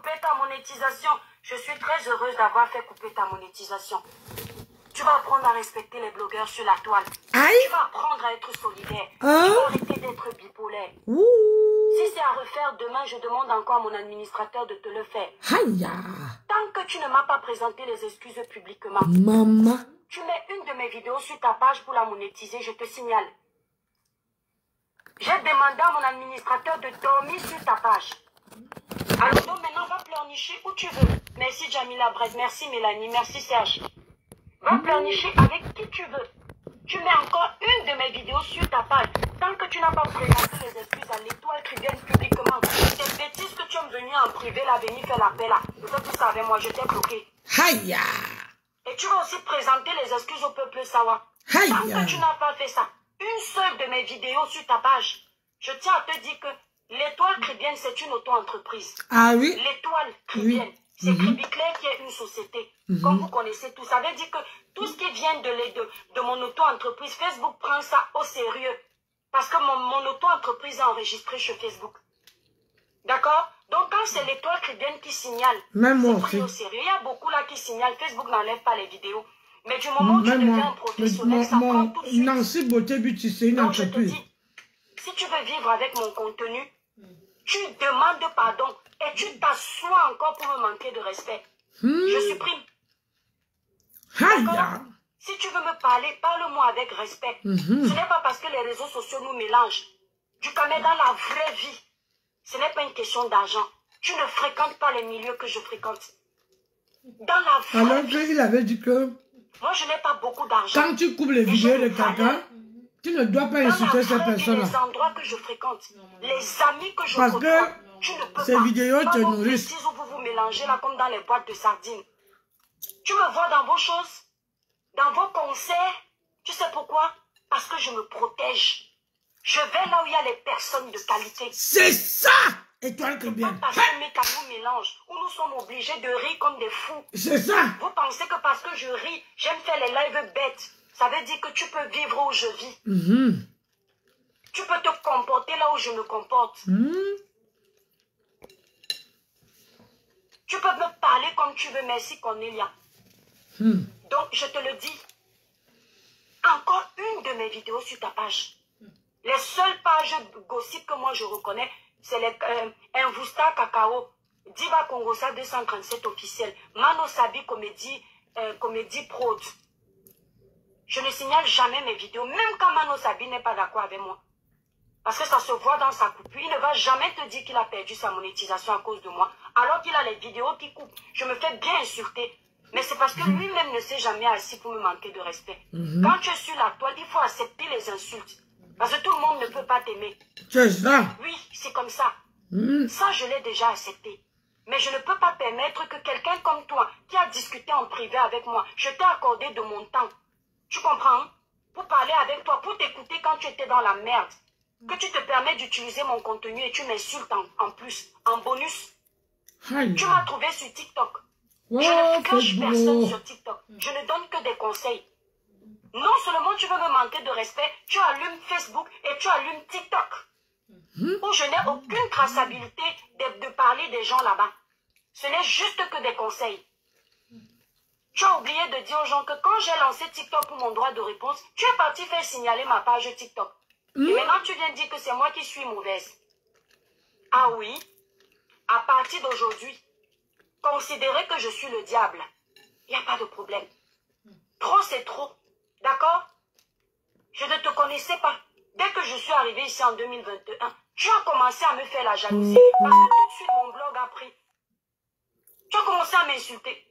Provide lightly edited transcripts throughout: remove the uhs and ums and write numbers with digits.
couper ta monétisation. Je suis très heureuse d'avoir fait couper ta monétisation. Tu vas apprendre à respecter les blogueurs sur la toile. Aïe. Tu vas apprendre à être solidaire. Hein? Tu vas arrêter d'être bipolaire. Ouh. Si c'est à refaire demain, je demande encore à mon administrateur de te le faire. Aïe. Tant que tu ne m'as pas présenté les excuses publiquement, Maman. tu mets une de mes vidéos sur ta page pour la monétiser, je te signale. J'ai demandé à mon administrateur de dormir sur ta page. Alors donc maintenant, va pleurnicher où tu veux. Merci Jamila Brett, merci Mélanie, merci Serge. Va pleurnicher avec qui tu veux. Tu mets encore une de mes vidéos sur ta page. Tant que tu n'as pas présenté les excuses à l'étoile qui viennent publiquement, ces bêtises que tu es venu en privé, là, venir faire l'appel là. Peut-être que tu savais, moi, je t'ai bloqué. Aïe. Et tu vas aussi présenter les excuses au peuple Sawa. Aïe. Tant que tu n'as pas fait ça, une seule de mes vidéos sur ta page, je tiens à te dire que l'étoile Cribienne, c'est une auto-entreprise. Ah oui. L'étoile Cribienne, c'est Cribiclair qui est une société. Comme vous connaissez tout, ça veut dire que tout ce qui vient de mon auto-entreprise, Facebook prend ça au sérieux. Parce que mon auto-entreprise est enregistrée sur Facebook. D'accord? Donc quand c'est l'étoile Cribienne qui signale, c'est pris au sérieux. Il y a beaucoup là qui signalent, Facebook n'enlève pas les vidéos. Mais du moment où tu deviens un professionnel, ça prend tout de suite. Nancy Beauté Beauty, c'est une Donc je te entreprise. dis, si tu veux vivre avec mon contenu, tu demandes pardon et tu t'assois encore pour me manquer de respect. Je supprime. Aïe. Si tu veux me parler, parle-moi avec respect. Ce n'est pas parce que les réseaux sociaux nous mélangent. Du camé dans la vraie vie. Ce n'est pas une question d'argent. Tu ne fréquentes pas les milieux que je fréquente. Dans la vraie Alors vie. qu'il avait dit que Moi, je n'ai pas beaucoup d'argent. quand tu coupes les vidéos de quelqu'un, tu ne dois pas insulter ces personnes-là. Les endroits que je fréquente, les amis que je Parce côtoie, que tu ne peux ces pas. vidéos te vos nourrissent. bêtises où vous vous mélangez là comme dans les boîtes de sardines. Tu me vois dans vos choses, dans vos concerts. Tu sais pourquoi? Parce que je me protège. Je vais là où il y a les personnes de qualité. C'est ça, étoile Cribienne. Parce que mes canaux mélangent, où nous sommes obligés de rire comme des fous. C'est ça. Vous pensez que parce que je ris, j'aime faire les lives bêtes. Ça veut dire que tu peux vivre où je vis. Tu peux te comporter là où je me comporte. Tu peux me parler comme tu veux. Merci Cornelia. Donc je te le dis. Encore une de mes vidéos sur ta page. Les seules pages gossip que moi je reconnais, c'est les Invusta Kakao, Diva Congosa 237 officiel, Mano Sabi Comédie Prod. Je ne signale jamais mes vidéos, même quand Mano Sabi n'est pas d'accord avec moi. Parce que ça se voit dans sa coupure. Il ne va jamais te dire qu'il a perdu sa monétisation à cause de moi. Alors qu'il a les vidéos qui coupent. Je me fais bien insulter. Mais c'est parce que lui-même ne s'est jamais assis pour me manquer de respect. Quand tu es sur la toile, il faut accepter les insultes. Parce que tout le monde ne peut pas t'aimer. C'est ça. Oui, c'est comme ça. Ça, je l'ai déjà accepté. Mais je ne peux pas permettre que quelqu'un comme toi, qui a discuté en privé avec moi, je t'ai accordé de mon temps. Tu comprends? Pour parler avec toi, pour t'écouter quand tu étais dans la merde. Que tu te permets d'utiliser mon contenu et tu m'insultes en plus, en bonus. Aïe. Tu m'as trouvé sur TikTok. Je Oh, ne flanche c'est personne beau. sur TikTok. Je ne donne que des conseils. Non seulement tu veux me manquer de respect, tu allumes Facebook et tu allumes TikTok. Où je n'ai aucune traçabilité de parler des gens là-bas. Ce n'est juste que des conseils. Tu as oublié de dire aux gens que quand j'ai lancé TikTok pour mon droit de réponse, tu es parti faire signaler ma page TikTok. Et maintenant tu viens dire que c'est moi qui suis mauvaise. Ah oui, à partir d'aujourd'hui, considérez que je suis le diable. Il n'y a pas de problème. Trop, c'est trop. D'accord? Je ne te connaissais pas. Dès que je suis arrivée ici en 2021, tu as commencé à me faire la jalousie. Parce que tout de suite, mon blog a pris. Tu as commencé à m'insulter.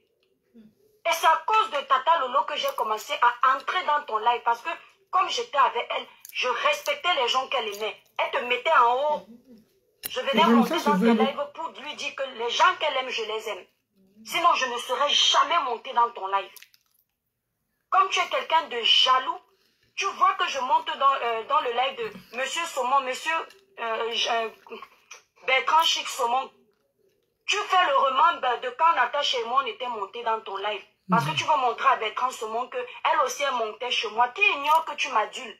Et c'est à cause de Tata Lolo que j'ai commencé à entrer dans ton live. Parce que comme j'étais avec elle, je respectais les gens qu'elle aimait. Elle te mettait en haut. Je venais monter dans tes lives pour lui dire que les gens qu'elle aime, je les aime. Sinon, je ne serais jamais monté dans ton live. Comme tu es quelqu'un de jaloux, tu vois que je monte dans le live de Monsieur Saumon, Monsieur Bertrand Chic Saumon. Tu fais le remember de quand Natacha et moi on était montés dans ton live. Parce que tu vas montrer à Bertrand Saumon qu'elle aussi est montée chez moi. Qui ignore que tu m'adules?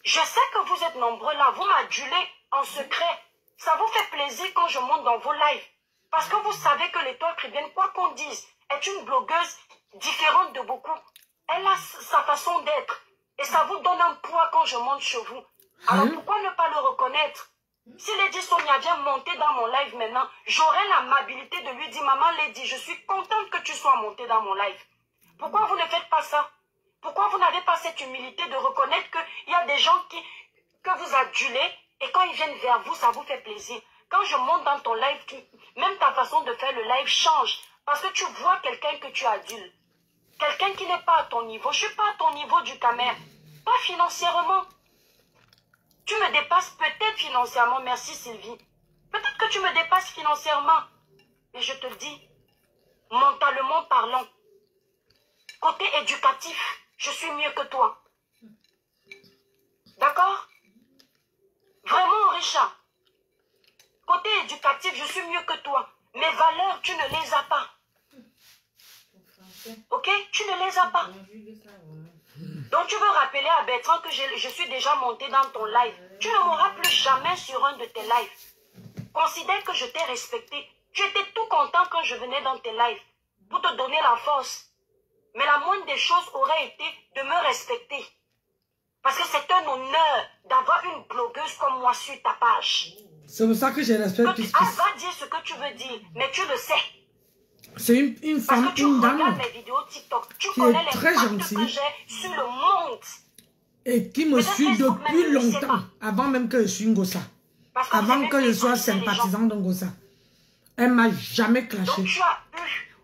Je sais que vous êtes nombreux là, vous m'adulez en secret. Ça vous fait plaisir quand je monte dans vos lives. Parce que vous savez que l'étoile chrétienne, quoi qu'on dise, est une blogueuse différente de beaucoup. Elle a sa façon d'être. Et ça vous donne un poids quand je monte chez vous. Alors pourquoi ne pas le reconnaître? Si Lady Sonia vient monter dans mon live maintenant, j'aurai l'amabilité de lui dire, maman Lady, je suis contente que tu sois montée dans mon live. Pourquoi vous ne faites pas ça? Pourquoi vous n'avez pas cette humilité de reconnaître qu'il y a des gens que vous adulez et quand ils viennent vers vous, ça vous fait plaisir? Quand je monte dans ton live, même ta façon de faire le live change. Parce que tu vois quelqu'un que tu adules. Quelqu'un qui n'est pas à ton niveau. Je ne suis pas à ton niveau du Camer. Pas financièrement. Tu me dépasses peut-être financièrement. Merci Sylvie. Peut-être que tu me dépasses financièrement. Mais je te dis, mentalement parlant, côté éducatif, je suis mieux que toi. D'accord? Vraiment, Richard. Côté éducatif, je suis mieux que toi. Mes valeurs, tu ne les as pas. Ok? Tu ne les as pas. Donc tu veux rappeler à Bertrand que je suis déjà montée dans ton live. Tu ne m'auras plus jamais sur un de tes lives. Considère que je t'ai respecté. Tu étais tout content quand je venais dans tes lives pour te donner la force. Mais la moindre des choses aurait été de me respecter. Parce que c'est un honneur d'avoir une blogueuse comme moi sur ta page. C'est pour ça que je respecte plus. Va dire ce que tu veux dire, mais tu le sais. C'est une femme, une dame mes vidéos TikTok, tu qui connais est très gentille que j'ai sur le monde. Et qui me suit depuis longtemps, avant même que je suis Ngossa. Avant que je sois sympathisant de Ngossa. Elle m'a jamais clashé.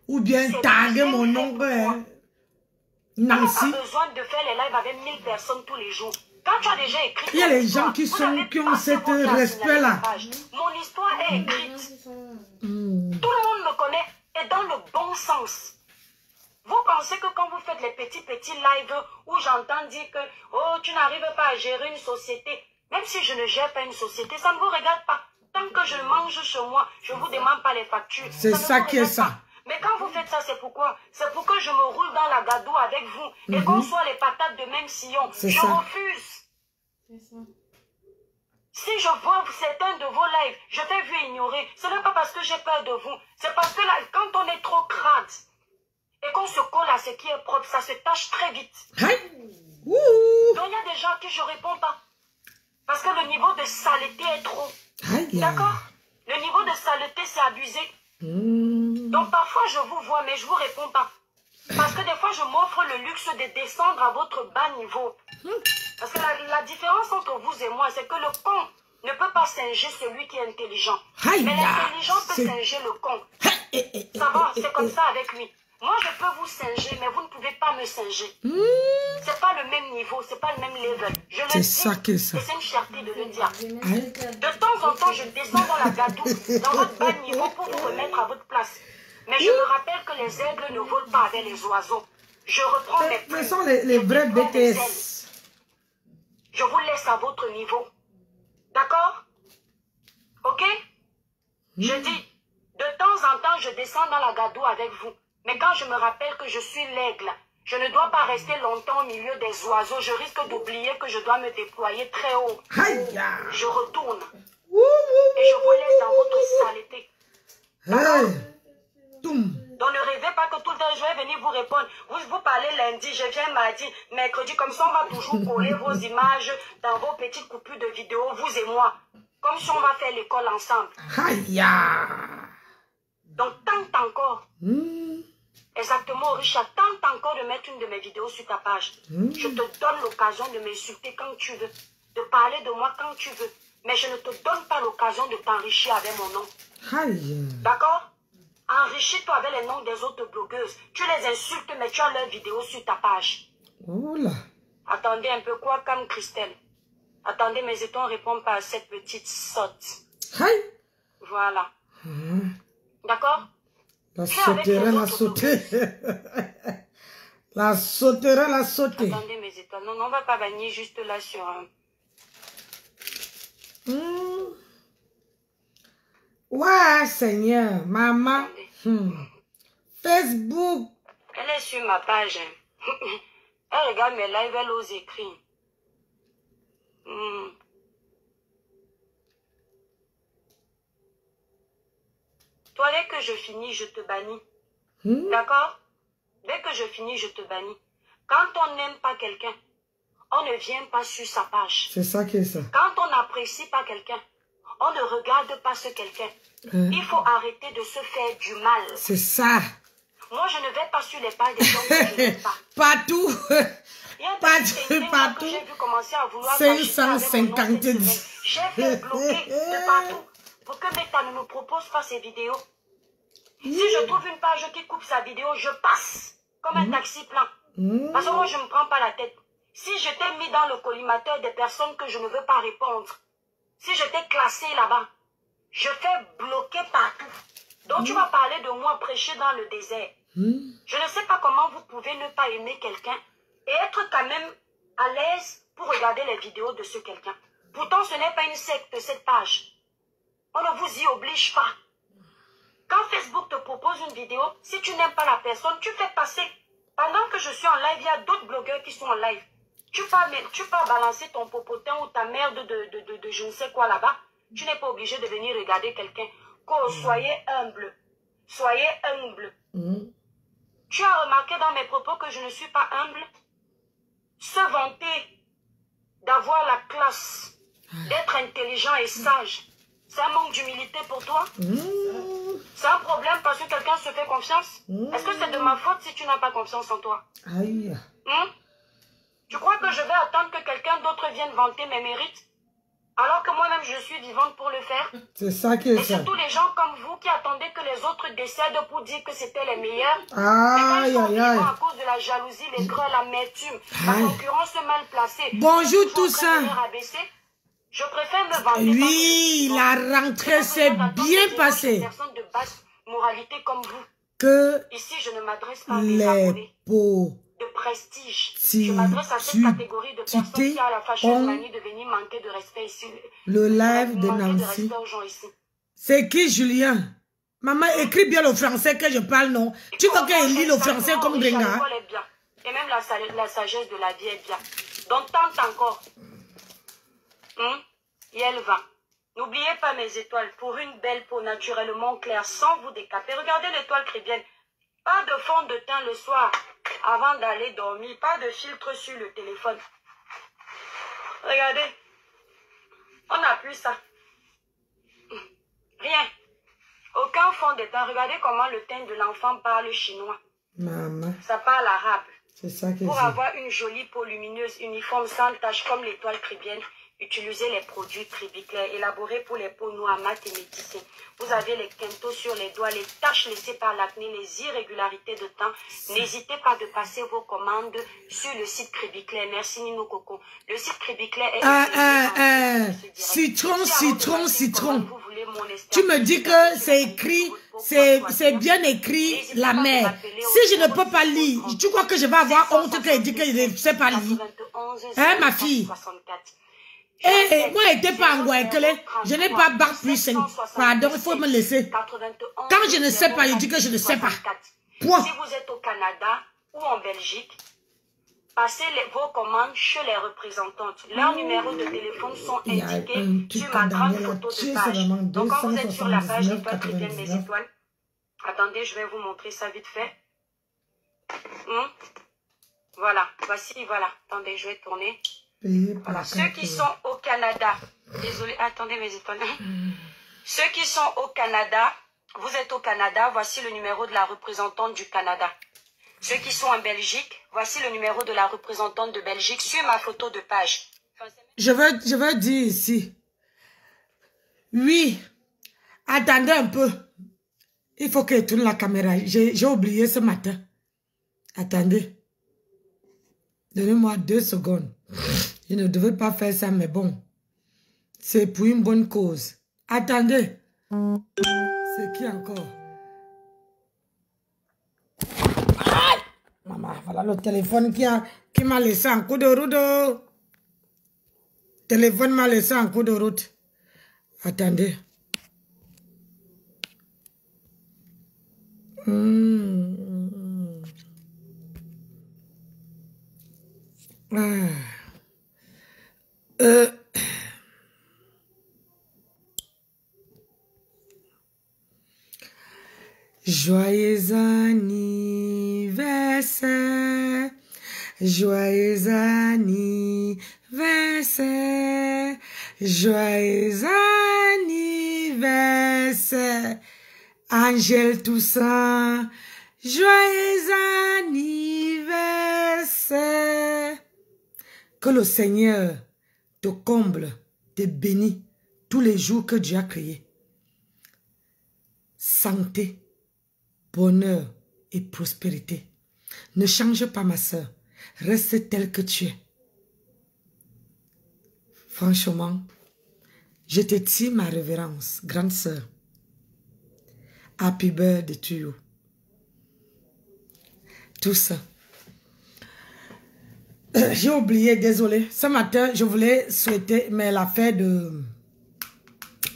Ou bien tagué mon oncle Nancy. Tu n'as pas besoin de faire les lives avec 1000 personnes tous les jours. Quand tu as déjà écrit... Il y a les gens qui ont cet respect-là. Mon histoire est écrite. Tout le monde me connaît et dans le bon sens. Vous pensez que quand vous faites les petits lives où j'entends dire que oh, tu n'arrives pas à gérer une société, même si je ne gère pas une société, ça ne vous regarde pas. Tant que je mange chez moi, je ne vous demande pas les factures. C'est ça qui est ça. Mais quand vous faites ça, c'est pourquoi? C'est pour que je me roule dans la gadoue avec vous et qu'on soit les patates de même sillon. Je refuse. Si je vois certains de vos lives, je t'ai vu ignorer. Ce n'est pas parce que j'ai peur de vous. C'est parce que là, quand on est trop crade et qu'on se colle à ce qui est propre, ça se tâche très vite. Donc il y a des gens à qui je ne réponds pas. Parce que le niveau de saleté est trop. D'accord? Le niveau de saleté, c'est abusé. Donc parfois je vous vois, mais je ne vous réponds pas. Parce que des fois, je m'offre le luxe de descendre à votre bas niveau. Parce que la différence entre vous et moi, c'est que le con ne peut pas singer celui qui est intelligent. Mais l'intelligent peut singer le con. Ça va, c'est comme ça avec lui. Moi, je peux vous singer, mais vous ne pouvez pas me singer. C'est pas le même niveau, c'est pas le même level. Je le dis, et c'est une fierté de le dire. De temps en temps, je descends dans la gadoue, dans votre bas niveau pour vous remettre à votre place. Mais je me rappelle que les aigles ne volent pas avec les oiseaux. Je reprends mes plumes. Ce sont les vrais BTS. Je vous laisse à votre niveau. D'accord? Ok? Je dis, de temps en temps, je descends dans la gadoue avec vous. Mais quand je me rappelle que je suis l'aigle, je ne dois pas rester longtemps au milieu des oiseaux. Je risque d'oublier que je dois me déployer très haut. Je retourne. Et je vous laisse dans votre saleté. D'accord? Donc ne rêvez pas que tout le temps je vais venir vous répondre. Vous parlez lundi, je viens mardi, mercredi. Comme ça, on va toujours coller vos images dans vos petites coupures de vidéos, vous et moi. Comme si on va faire l'école ensemble. Donc tente encore. Exactement, Richard, tente encore de mettre une de mes vidéos sur ta page. Je te donne l'occasion de m'insulter quand tu veux, de parler de moi quand tu veux. Mais je ne te donne pas l'occasion de t'enrichir avec mon nom. D'accord? Enrichis-toi avec les noms des autres blogueuses. Tu les insultes, mais tu as leurs vidéos sur ta page. Attendez un peu, quoi comme Christelle? Attendez, mes étoiles ne répondent pas à cette petite sotte. Voilà. D'accord? La sautera, la sauter. La sautera, la sauter. Attendez, mes étoiles. Non, on ne va pas bannir juste là sur un... Ouais, Seigneur, maman. Facebook. Elle est sur ma page. Elle regarde mes lives, elle ose écrire. Toi, dès que je finis, je te bannis. D'accord? Dès que je finis, je te bannis. Quand on n'aime pas quelqu'un, on ne vient pas sur sa page. C'est ça qui est ça. Quand on n'apprécie pas quelqu'un, on ne regarde pas ce quelqu'un. Il faut arrêter de se faire du mal. C'est ça. Moi, je ne vais pas sur les pages des gens que je n'aime pas. Partout. Partout. J'ai vu commencer à vouloir 550. J'ai fait bloquer de partout pour que Meta ne me propose pas ces vidéos. Si je trouve une page qui coupe sa vidéo, je passe comme un taxi plein. Parce que moi, je ne me prends pas la tête. Si je t'ai mis dans le collimateur des personnes que je ne veux pas répondre, si je t'ai classé là-bas, je fais bloquer partout. Donc tu vas parler de moi prêcher dans le désert. Je ne sais pas comment vous pouvez ne pas aimer quelqu'un et être quand même à l'aise pour regarder les vidéos de ce quelqu'un. Pourtant, ce n'est pas une secte, cette page. On ne vous y oblige pas. Quand Facebook te propose une vidéo, si tu n'aimes pas la personne, tu fais passer. Pendant que je suis en live, il y a d'autres blogueurs qui sont en live. Tu peux balancer ton popotin ou ta merde de je ne sais quoi là-bas. Tu n'es pas obligé de venir regarder quelqu'un. Soyez humble. Soyez humble. Tu as remarqué dans mes propos que je ne suis pas humble. Se vanter d'avoir la classe, d'être intelligent et sage, c'est un manque d'humilité pour toi? C'est un problème parce que quelqu'un se fait confiance? Est-ce que c'est de ma faute si tu n'as pas confiance en toi? Aïe. Tu crois que je vais attendre que quelqu'un d'autre vienne vanter mes mérites? Alors que moi-même je suis vivante pour le faire? C'est ça qui est ça. Et surtout les gens comme vous qui attendaient que les autres décèdent pour dire que c'était les meilleurs. Aïe, aïe, aïe. À cause de la jalousie, les creux, l'amertume, la concurrence mal placée. Bonjour tout ça. Je préfère me vanter. Oui, la rentrée s'est bien passée. Personne de basse moralité comme vous. Que ici, je ne m'adresse pas à des abonnés de prestige. Je m'adresse à cette catégorie de personnes qui a la fâcheuse manie de venir manquer de respect ici. Le live de Nancy. C'est qui, Julien? Maman, écris bien le français que je parle, non? Tu veux qu'elle lit le français comme Gringa? Et même la sagesse de la vie est bien. Donc, tente encore. Et elle va. N'oubliez pas mes étoiles. Pour une belle peau naturellement claire, sans vous décaper. Regardez l'étoile chrétienne. Pas de fond de teint le soir, avant d'aller dormir. Pas de filtre sur le téléphone. Regardez. On n'a plus ça. Rien. Aucun fond de teint. Regardez comment le teint de l'enfant parle chinois. Maman. Ça parle arabe. C'est ça que pour avoir une jolie peau lumineuse, uniforme, sans tache, comme l'étoile chrétienne, utilisez les produits Tribiclair, élaborés pour les peaux noires, mat et métissées. Vous avez les quintaux sur les doigts, les taches laissées par l'acné, les irrégularités de temps. N'hésitez pas de passer vos commandes sur le site Tribiclair. Merci Nino Coco. Le site Tribiclair est... Citron. Tu me dis que c'est écrit, c'est bien écrit la mère. Si je ne peux pas lire, tu crois que je vais avoir honte qu'elle dit que je ne sais pas lire? Hein, ma fille? Et moi, je n'étais pas en Guayaquil, je n'ai pas bac plus 5. Pardon, il faut me laisser. Quand je ne sais pas, je dis que je ne sais pas. Point. Si vous êtes au Canada ou en Belgique, passez vos commandes chez les représentantes. Leurs numéros de téléphone sont indiqués sur ma grande photo de page. Donc quand vous êtes sur la page étoile chrétienne mes étoiles, attendez, je vais vous montrer ça vite fait. Voilà, voici, voilà. Attendez, je vais tourner. Voilà. Ceux qui sont au Canada, désolé, attendez mes étoiles. Ceux qui sont au Canada, vous êtes au Canada, voici le numéro de la représentante du Canada. Ceux qui sont en Belgique, voici le numéro de la représentante de Belgique sur ma photo de page. Je veux dire ici. Oui, attendez un peu. Il faut que je tourne la caméra. J'ai oublié ce matin. Attendez. Donnez-moi 2 secondes. Je ne devais pas faire ça, mais bon. C'est pour une bonne cause. Attendez. C'est qui encore? Aïe! Maman, voilà le téléphone qui m'a laissé en coup de route. Le téléphone m'a laissé en coup de route. Attendez. Joyeux anniversaire, joyeux anniversaire, joyeux anniversaire, Angèle Toussaint, joyeux anniversaire. Que le Seigneur te comble, te bénisse tous les jours que Dieu a créés. Santé, bonheur et prospérité. Ne change pas, ma soeur. Reste telle que tu es. Franchement, je te tire ma révérence, grande soeur. Happy birthday to you. Tout ça. J'ai oublié, désolé. Ce matin, je voulais souhaiter, mais l'affaire de...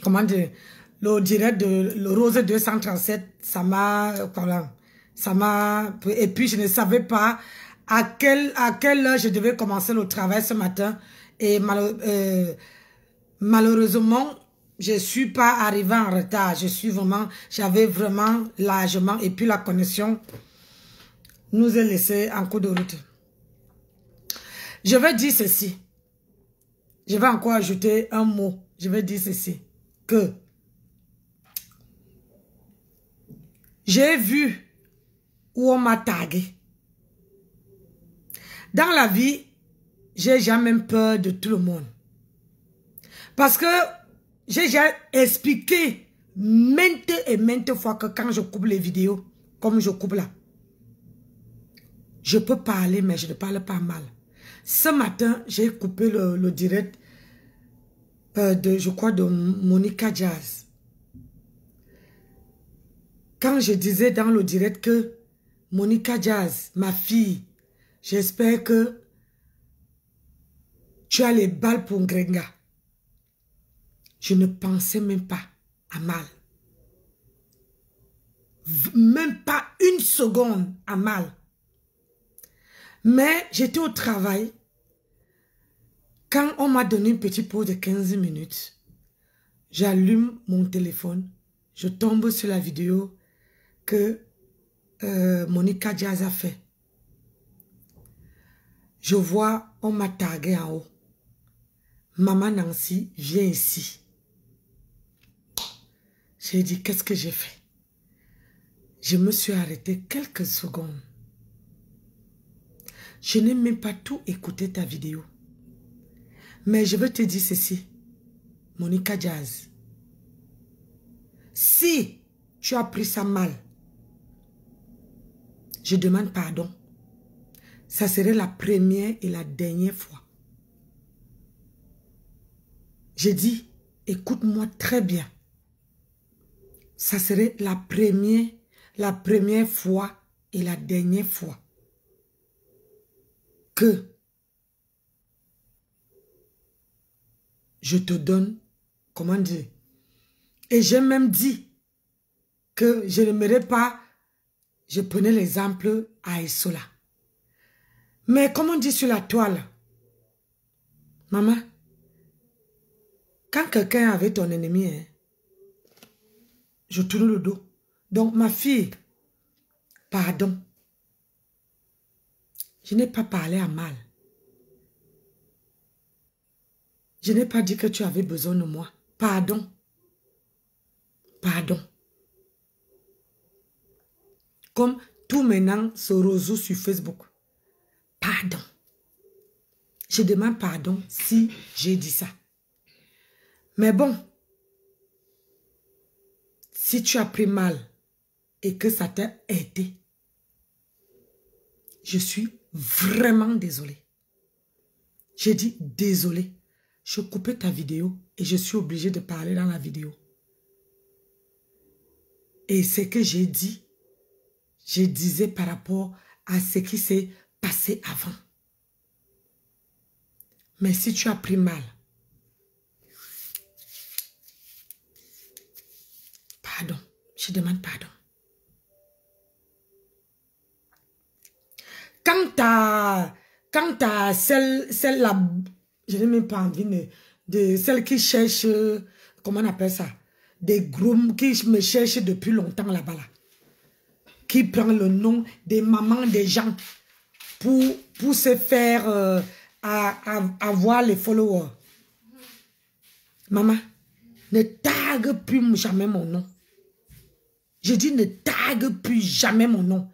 Comment dire? Le direct de le Rose 237, ça m'a... Voilà. Ça m'a... Et puis, je ne savais pas à quelle heure je devais commencer le travail ce matin. Et malheureusement, je ne suis pas arrivée en retard. J'avais vraiment largement... Et puis, la connexion nous a laissé en cours de route. Je vais dire ceci. Je vais encore ajouter un mot. Je vais dire ceci. Que j'ai vu où on m'a tagué. Dans la vie, j'ai jamais peur de tout le monde. Parce que j'ai déjà expliqué maintes et maintes fois que quand je coupe les vidéos, comme je coupe là, je peux parler, mais je ne parle pas mal. Ce matin, j'ai coupé le direct je crois, de Monica Jazz. Quand je disais dans le direct que Monica Jazz, ma fille, j'espère que tu as les balles pour Ngrenga. Je ne pensais même pas à mal. Même pas une seconde à mal. Mais j'étais au travail. Quand on m'a donné une petite pause de 15 minutes, j'allume mon téléphone. Je tombe sur la vidéo que Monica Jazz a fait. Je vois, on m'a tagué en haut. Maman Nancy, viens ici. J'ai dit, qu'est-ce que j'ai fait? Je me suis arrêté quelques secondes. Je n'ai même pas tout écouté ta vidéo. Mais je veux te dire ceci, Monica Jazz. Si tu as pris ça mal, je demande pardon. Ça serait la première et la dernière fois. J'ai dit, écoute-moi très bien. Ça serait la première fois et la dernière fois que je te donne, comment dire, et j'ai même dit que je n'aimerais pas, je prenais l'exemple à Essola. Mais comme on dit sur la toile, maman, quand quelqu'un avait ton ennemi, hein, je tourne le dos. Donc ma fille, pardon, je n'ai pas parlé à mal. Je n'ai pas dit que tu avais besoin de moi. Pardon. Pardon. Comme tout maintenant se résout sur Facebook. Pardon. Je demande pardon si j'ai dit ça. Mais bon, si tu as pris mal et que ça t'a aidé, je suis vraiment désolée. J'ai dit désolée. Je coupais ta vidéo et je suis obligée de parler dans la vidéo. Et ce que j'ai dit, je disais par rapport à ce qui s'est passé avant. Mais si tu as pris mal, pardon, je demande pardon. Quand t'as celle-là, je n'ai même pas envie de celle qui cherche, comment on appelle ça, des grooms qui me cherchent depuis longtemps là-bas. Là. qui prend le nom des mamans des gens pour se faire avoir les followers. Maman, ne tague plus jamais mon nom. Je dis ne tague plus jamais mon nom.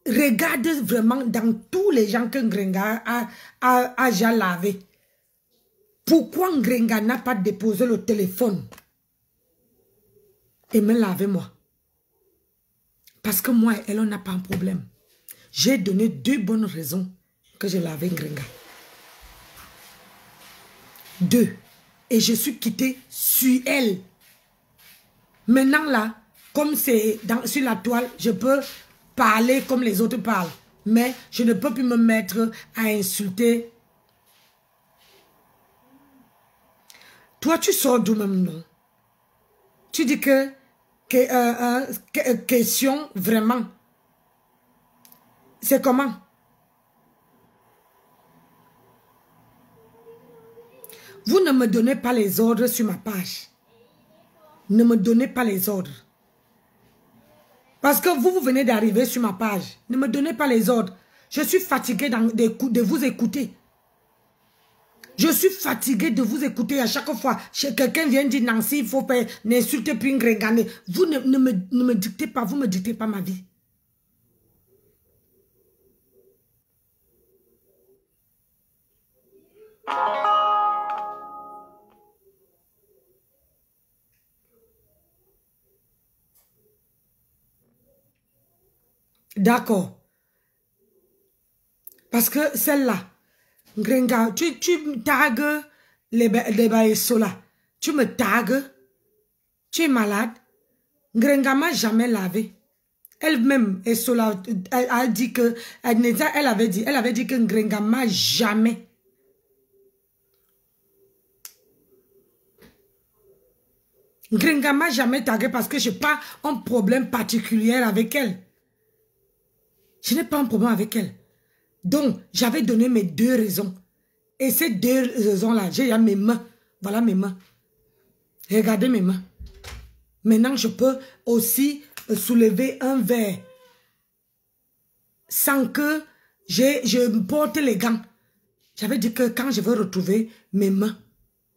Regarde vraiment dans tous les gens que Ngrenga a déjà lavé. Pourquoi Ngrenga n'a pas déposé le téléphone et me laver moi? Parce que moi et elle, on n'a pas un problème. J'ai donné 2 bonnes raisons que j'ai lavé Ngrenga. 2. Et je suis quittée sur elle. Maintenant là, comme c'est sur la toile, je peux parler comme les autres parlent. Mais je ne peux plus me mettre à insulter. Toi, tu sors d'où même, non? Tu dis que question vraiment. C'est comment? Vous ne me donnez pas les ordres sur ma page. Ne me donnez pas les ordres. Parce que vous venez d'arriver sur ma page. Ne me donnez pas les ordres. Je suis fatiguée de vous écouter. Je suis fatiguée de vous écouter à chaque fois. Quelqu'un vient dire Nancy, il faut faire, n'insultez plus Ngrenga. Vous ne me dictez pas, vous ne me dictez pas ma vie. D'accord. Parce que celle-là, Ngrenga, tu tagues les Baesola. Tu me tagues. Tu es malade. Ngrenga m'a jamais lavé. Elle-même, Esola, elle a dit que, elle avait dit que Ngrenga m'a jamais. Ngrenga m'a jamais tagué parce que je n'ai pas un problème particulier avec elle. Je n'ai pas un problème avec elle. Donc, j'avais donné mes 2 raisons. Et ces 2 raisons-là, j'ai mes mains. Voilà mes mains. Regardez mes mains. Maintenant, je peux aussi soulever un verre. Sans que je porte les gants. J'avais dit que quand je veux retrouver mes mains,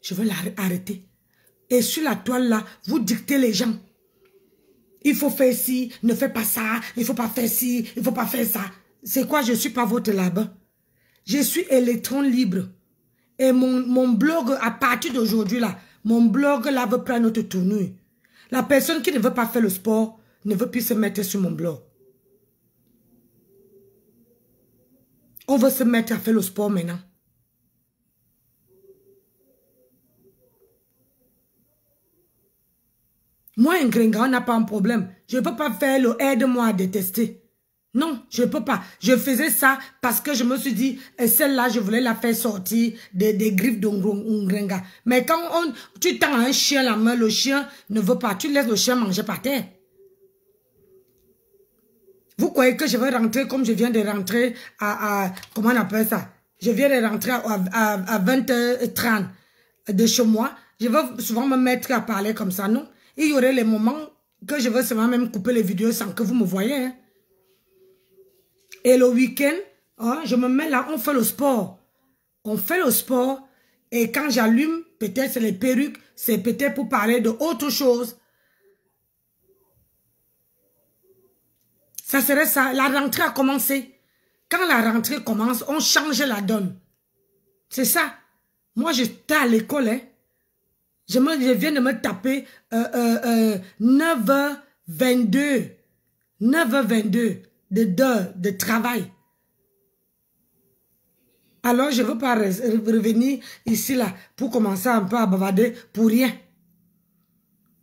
je veux l'arrêter. Et sur la toile là, vous dictez les gens. Il faut faire ci, ne fais pas ça, il ne faut pas faire ci, il ne faut pas faire ça. C'est quoi, je ne suis pas votre là-bas. Je suis électron libre. Et mon blog, à partir d'aujourd'hui là, mon blog là veut prendre notre tournure. La personne qui ne veut pas faire le sport ne veut plus se mettre sur mon blog. On veut se mettre à faire le sport maintenant. Moi, un Ngrenga, on n'a pas un problème. Je ne peux pas faire le aide-moi à détester. Non, je ne peux pas. Je faisais ça parce que je me suis dit, celle-là, je voulais la faire sortir des griffes de Ngrenga. Mais quand tu tends un chien la main, le chien ne veut pas. Tu laisses le chien manger par terre. Vous croyez que je vais rentrer comme je viens de rentrer comment on appelle ça? Je viens de rentrer à 20h30 de chez moi. Je vais souvent me mettre à parler comme ça, non? Il y aurait les moments que je vais seulement même couper les vidéos sans que vous me voyez. Hein. Et le week-end, hein, je me mets là, on fait le sport. On fait le sport. Et quand j'allume, peut-être c'est les perruques, c'est peut-être pour parler de autre chose. Ça serait ça. La rentrée a commencé. Quand la rentrée commence, on change la donne. C'est ça. Moi, j'étais à l'école, hein. Je viens de me taper 9h22. 9h22 de travail. Alors, je ne veux pas revenir ici, là, pour commencer un peu à bavarder pour rien.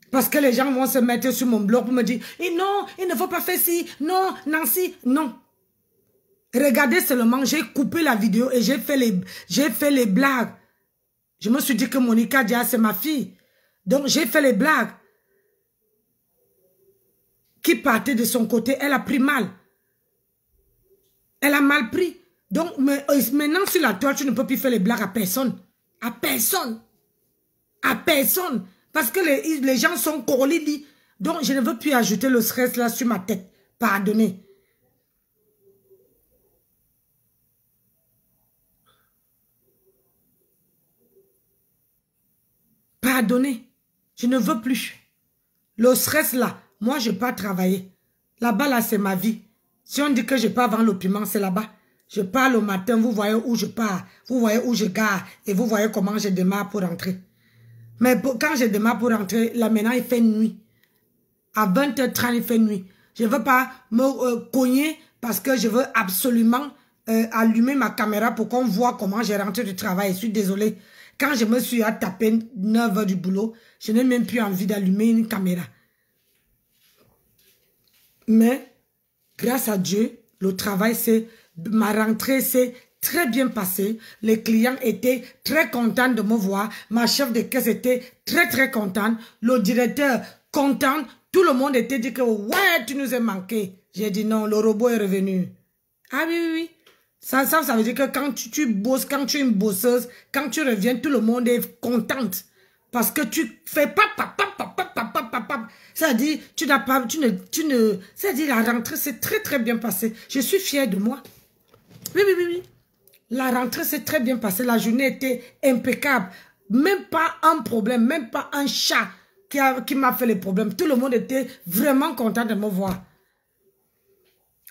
Parce que les gens vont se mettre sur mon blog pour me dire, eh non, il ne faut pas faire ci, non, Nancy, non. Regardez seulement, j'ai coupé la vidéo et j'ai fait les blagues. Je me suis dit que Monica Dia, c'est ma fille. Donc, j'ai fait les blagues. Qui partait de son côté, elle a pris mal. Elle a mal pris. Donc, maintenant, sur la toile, tu ne peux plus faire les blagues à personne. À personne. À personne. Parce que les gens sont corolidis. Donc, je ne veux plus ajouter le stress là sur ma tête. pardonner. Pardonner. Je ne veux plus. Le stress là, moi je ne peux pas travailler. Là-bas là, c'est ma vie. Si on dit que je pars vendre le piment, c'est là-bas. Je pars le matin, vous voyez où je pars, vous voyez où je gare et vous voyez comment je démarre pour rentrer. Mais quand je démarre pour rentrer, là maintenant il fait nuit. À 20h30 il fait nuit. Je ne veux pas me cogner parce que je veux absolument allumer ma caméra pour qu'on voit comment j'ai rentré du travail. Je suis désolée. Quand je me suis à taper 9 heures du boulot, je n'ai même plus envie d'allumer une caméra. Mais, grâce à Dieu, le travail, ma rentrée s'est très bien passée. Les clients étaient très contents de me voir. Ma chef de caisse était très contente. Le directeur content. Tout le monde était dit que, ouais, tu nous as manqué. J'ai dit non, le robot est revenu. Ah oui. Ça veut dire que quand tu bosses, quand tu es une bosseuse, quand tu reviens, tout le monde est contente. Parce que tu fais pas. C'est-à-dire, c'est-à-dire, la rentrée s'est très bien passée. Je suis fière de moi. Oui. La rentrée s'est très bien passée. La journée était impeccable. Même pas un problème, même pas un chat qui m'a fait les problèmes. Tout le monde était vraiment content de me voir.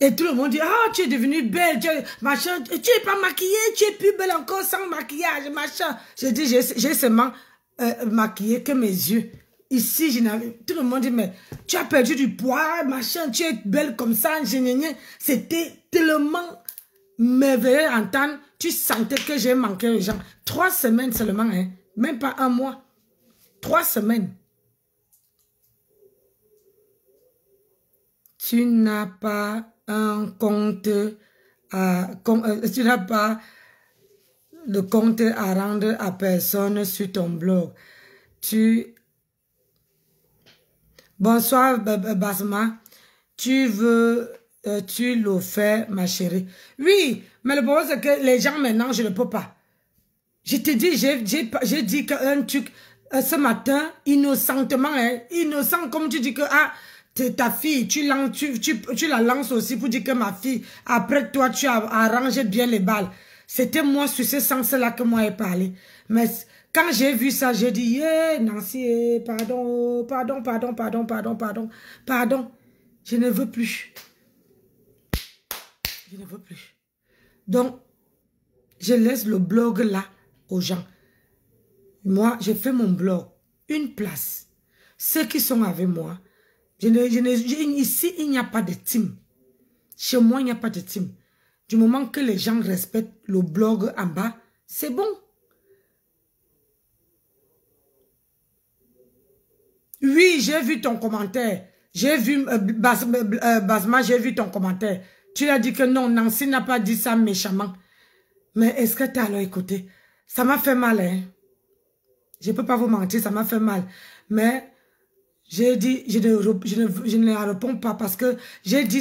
Et tout le monde dit, ah, tu es devenue belle, machin, tu n'es pas maquillée, tu es plus belle encore sans maquillage, machin. J'ai dit, j'ai seulement maquillé que mes yeux. Ici, tout le monde dit, mais tu as perdu du poids, machin, tu es belle comme ça, c'était tellement merveilleux à entendre. Tu sentais que j'ai manqué aux gens. 3 semaines seulement, hein, même pas un mois. 3 semaines. Tu n'as pas un compte, tu n'as pas de compte à rendre à personne sur ton blog. Bonsoir Basma, tu le fais ma chérie. Oui, mais le problème c'est que les gens maintenant je ne peux pas. Je te dis, j'ai dit qu'un truc ce matin, innocentement, hein, innocent comme tu dis que ta fille, tu la lances aussi pour dire que ma fille, après toi, tu as arrangé bien les balles. C'était moi sur ce sens-là que moi j'ai parlé. Mais quand j'ai vu ça, j'ai dit, yeah, Nancy, pardon. Je ne veux plus. Je ne veux plus. Donc, je laisse le blog là aux gens. Moi, j'ai fait mon blog. Une place. Ceux qui sont avec moi, ici, il n'y a pas de team. Chez moi, il n'y a pas de team. Du moment que les gens respectent le blog en bas, c'est bon. Oui, j'ai vu ton commentaire. J'ai vu, Basma, j'ai vu ton commentaire. Tu as dit que non, Nancy n'a pas dit ça méchamment. Mais est-ce que tu as alors écouté? Ça m'a fait mal, hein. Je ne peux pas vous mentir, ça m'a fait mal. Mais... j'ai dit, je ne réponds pas parce que j'ai dit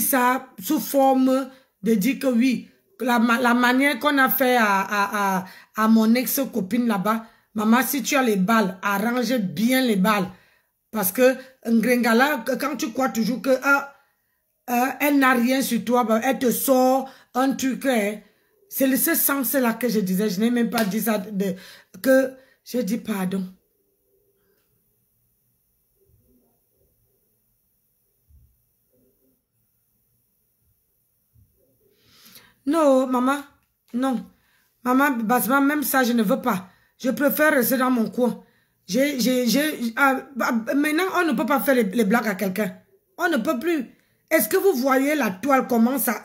ça sous forme de dire que oui, la manière qu'on a fait à mon ex-copine là-bas, maman, si tu as les balles, arrange bien les balles. Parce que Ngringala, quand tu crois toujours que elle n'a rien sur toi, elle te sort un truc. C'est ce sens-là que je disais, je n'ai même pas dit ça, que j'ai dit pardon. Non, maman, non. Maman, Basma, même ça, je ne veux pas. Je préfère rester dans mon coin. Maintenant, on ne peut pas faire les blagues à quelqu'un. On ne peut plus. Est-ce que vous voyez la toile, comment ça,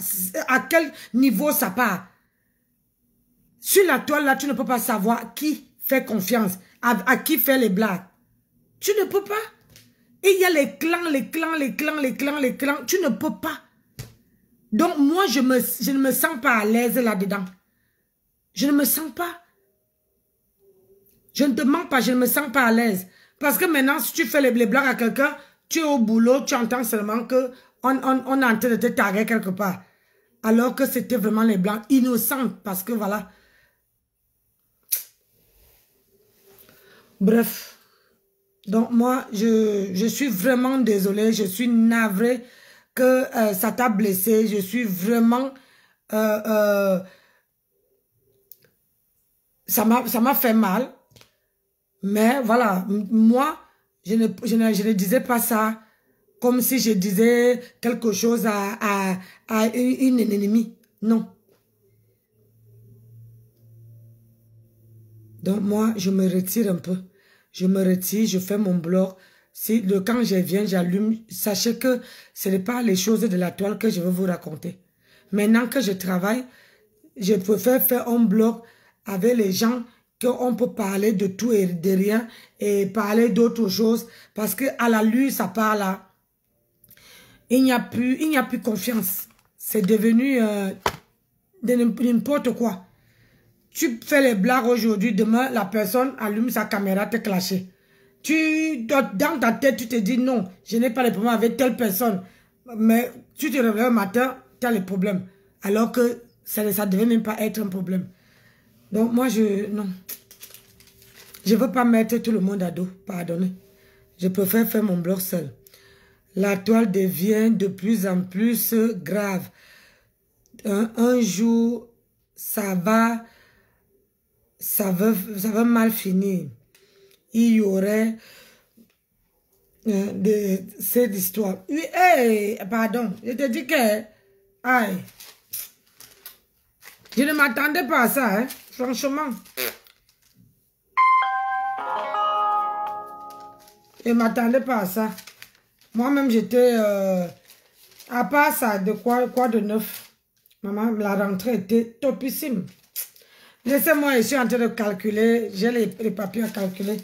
à quel niveau ça part? Sur la toile, là, tu ne peux pas savoir qui fait confiance, à qui fait les blagues. Tu ne peux pas. Et il y a les clans. Tu ne peux pas. Donc, moi, je ne me sens pas à l'aise là-dedans. Je ne me sens pas. Je ne te mens pas, je ne me sens pas à l'aise. Parce que maintenant, si tu fais les blagues à quelqu'un, tu es au boulot, tu entends seulement que on est en train de te taguer quelque part. Alors que c'était vraiment les blagues innocentes. Parce que voilà. Bref. Donc moi, je suis vraiment désolée, je suis navrée que ça t'a blessé, je suis vraiment... ça m'a fait mal, mais voilà, moi, je ne disais pas ça comme si je disais quelque chose à une ennemie, non. Donc moi, je me retire un peu. Je me retire, je fais mon blog. Quand je viens, j'allume. Sachez que ce n'est pas les choses de la toile que je veux vous raconter. Maintenant que je travaille, je préfère faire un blog avec les gens qu'on peut parler de tout et de rien et parler d'autres choses. Parce qu'à la lutte, ça part là. Il n'y a plus confiance. C'est devenu n'importe quoi. Tu fais les blagues aujourd'hui, demain, la personne allume sa caméra, te clasher. Dans ta tête, tu te dis non, je n'ai pas de problème avec telle personne. Mais tu te réveilles le matin, tu as les problèmes. Alors que ça ne devait même pas être un problème. Donc moi, non. Je ne veux pas mettre tout le monde à dos, pardonnez. Je préfère faire mon blog seul. La toile devient de plus en plus grave. Un jour, ça va mal finir. Il y aurait cette histoire. Oui, hey, pardon, je te dis que... Aïe. Je ne m'attendais pas à ça, hein, franchement. Je ne m'attendais pas à ça. Moi-même, j'étais... à part ça, de quoi de neuf? Maman, la rentrée était topissime. Laissez-moi, je suis en train de calculer. J'ai les papiers à calculer.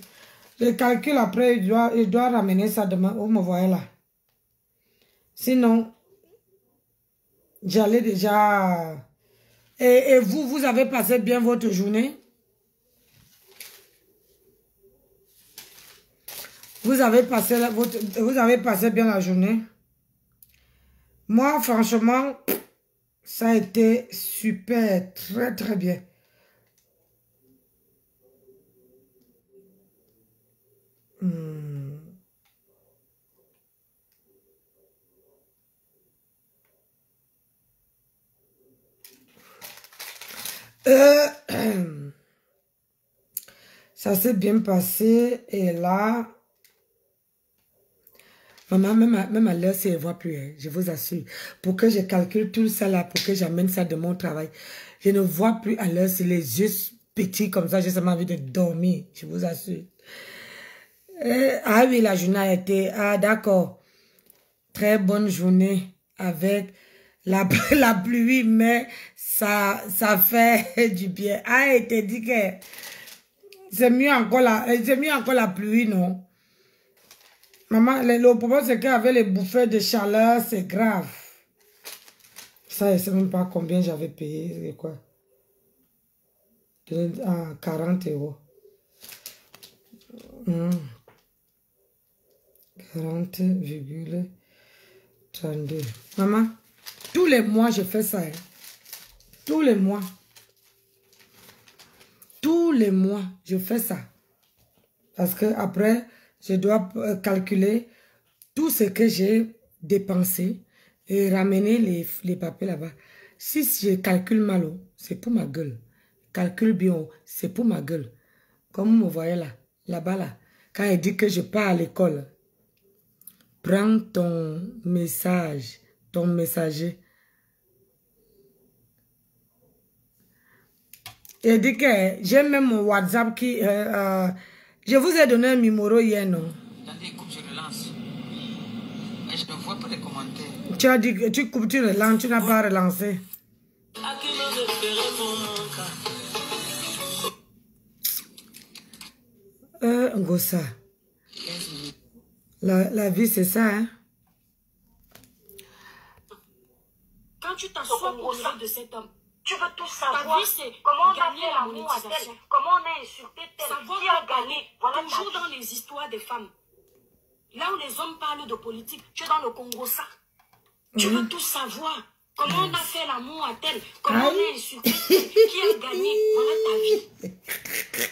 Je calcule après, il doit ramener ça demain. Vous me voyez là. Sinon, j'allais déjà... Et vous avez passé bien votre journée? Vous avez passé bien la journée? Moi, franchement, ça a été super, très, très bien. Ça s'est bien passé et là, maman, même à l'heure, elle ne voit plus, hein, je vous assure. Pour que je calcule tout ça là, pour que j'amène ça de mon travail, je ne vois plus à l'heure, c'est les yeux petits comme ça, j'ai seulement envie de dormir, je vous assure. Ah oui, la journée a été, ah d'accord, très bonne journée avec la pluie, mais ça fait du bien. Ah, elle te dit que c'est mieux encore la pluie, non? Maman, le problème c'est qu'avec les bouffées de chaleur, c'est grave. Ça, je ne sais même pas combien j'avais payé, c'est quoi? 40 €. 40,32. Maman, tous les mois, je fais ça. Hein. Tous les mois. Tous les mois, je fais ça. Parce que après, je dois calculer tout ce que j'ai dépensé et ramener les papiers là-bas. Si je calcule mal, c'est pour ma gueule. Calcule bien, c'est pour ma gueule. Comme vous me voyez là, là-bas là. Quand il dit que je pars à l'école, prends ton message, ton messager. Il dit que j'ai même mon WhatsApp qui... je vous ai donné un numéro hier, non? Attendez, coupe, je relance. Mais je ne vois pas les commentaires. Tu as dit que tu coupes, tu relances, tu n'as pas relancé. Ngosa. La vie, c'est ça, hein? Quand tu t'assois au sein de cet homme, tu veux tout savoir. Comment on a fait l'amour à tel, comment on a insulté tel, qui a gagné. Voilà, toujours dans les histoires des femmes. Là où les hommes parlent de politique, tu es dans le Congo, ça. Tu veux tout savoir. Comment on a fait l'amour à tel? Comment on a insulté tel? Qui a gagné? Voilà ta vie.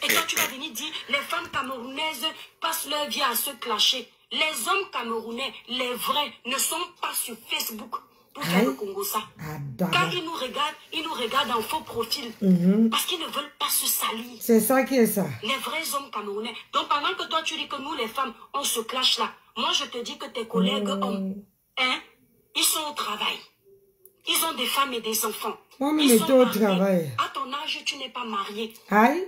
Et toi, tu vas venir dire, les femmes camerounaises passent leur vie à se clasher. Les hommes camerounais, les vrais, ne sont pas sur Facebook pour faire le Congo ça. Quand ils nous regardent en faux profil. Parce qu'ils ne veulent pas se salir. C'est ça qui est ça. Les vrais hommes camerounais. Donc pendant que toi, tu dis que nous, les femmes, on se clash là. Moi, je te dis que tes collègues hommes, hein, ils sont au travail. Ils ont des femmes et des enfants. Ils sont au travail. À ton âge, tu n'es pas marié. Aïe.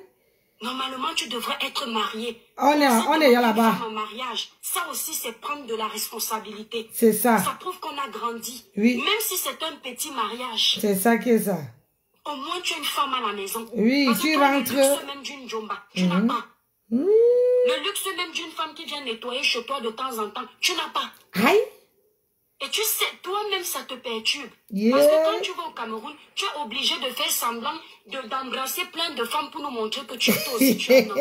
Normalement, tu devrais être marié. On est là-bas. Mariage, ça aussi, c'est prendre de la responsabilité. C'est ça. Ça prouve qu'on a grandi. Oui. Même si c'est un petit mariage. C'est ça qui est ça. Au moins, tu as une femme à la maison. Oui, parce tu que toi, rentres. Le luxe même d'une jomba, tu n'as pas. Le luxe même d'une femme qui vient nettoyer chez toi de temps en temps, tu n'as pas. Aïe. Et tu sais, toi-même, ça te perturbe. Yeah. Parce que quand tu vas au Cameroun, tu es obligé de faire semblant d'embrasser plein de femmes pour nous montrer que tu es toi aussi, tu es un homme.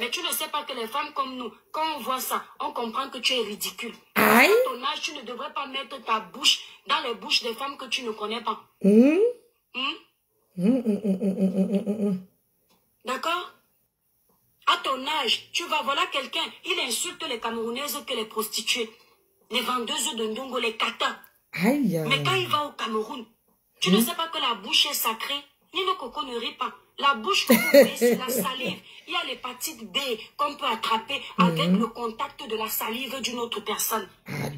Mais tu ne sais pas que les femmes comme nous, quand on voit ça, on comprend que tu es ridicule. Aïe. À ton âge, tu ne devrais pas mettre ta bouche dans les bouches des femmes que tu ne connais pas. D'accord? À ton âge, tu vas voir quelqu'un, il insulte les Camerounaises que les prostituées. Les vendeuses de ndongo, les katas. Aïe. Mais quand il va au Cameroun, tu ne sais pas que la bouche est sacrée. Nino Coco ne rit pas. La bouche que vous voyez, c'est la salive. Il y a l'hépatite B qu'on peut attraper avec le contact de la salive d'une autre personne.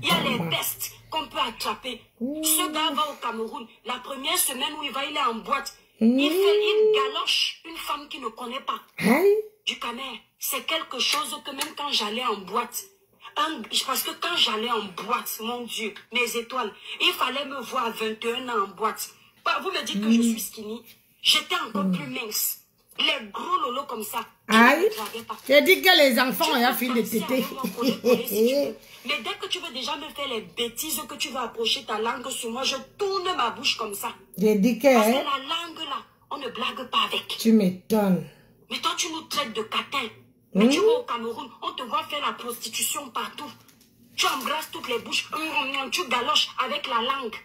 Il y a les pestes qu'on peut attraper. Ce gars va au Cameroun. La première semaine où il va, il est en boîte. Il galoche une femme qu'il ne connaît pas. Du Camer, c'est quelque chose que même quand j'allais en boîte, parce que quand j'allais en boîte, mon Dieu, mes étoiles, il fallait me voir à 21 ans en boîte. Vous me dites que je suis skinny. J'étais encore plus mince. Les gros lolos comme ça. Aïe. J'ai dit que les enfants ont fini de téter. Mais dès que tu veux déjà me faire les bêtises, que tu veux approcher ta langue sur moi, je tourne ma bouche comme ça. J'ai dit que... Parce que la langue là, on ne blague pas avec. Tu m'étonnes. Mais toi, tu nous traites de catin. Mais tu vas au Cameroun, on te voit faire la prostitution partout. Tu embrasses toutes les bouches, tu galoches avec la langue.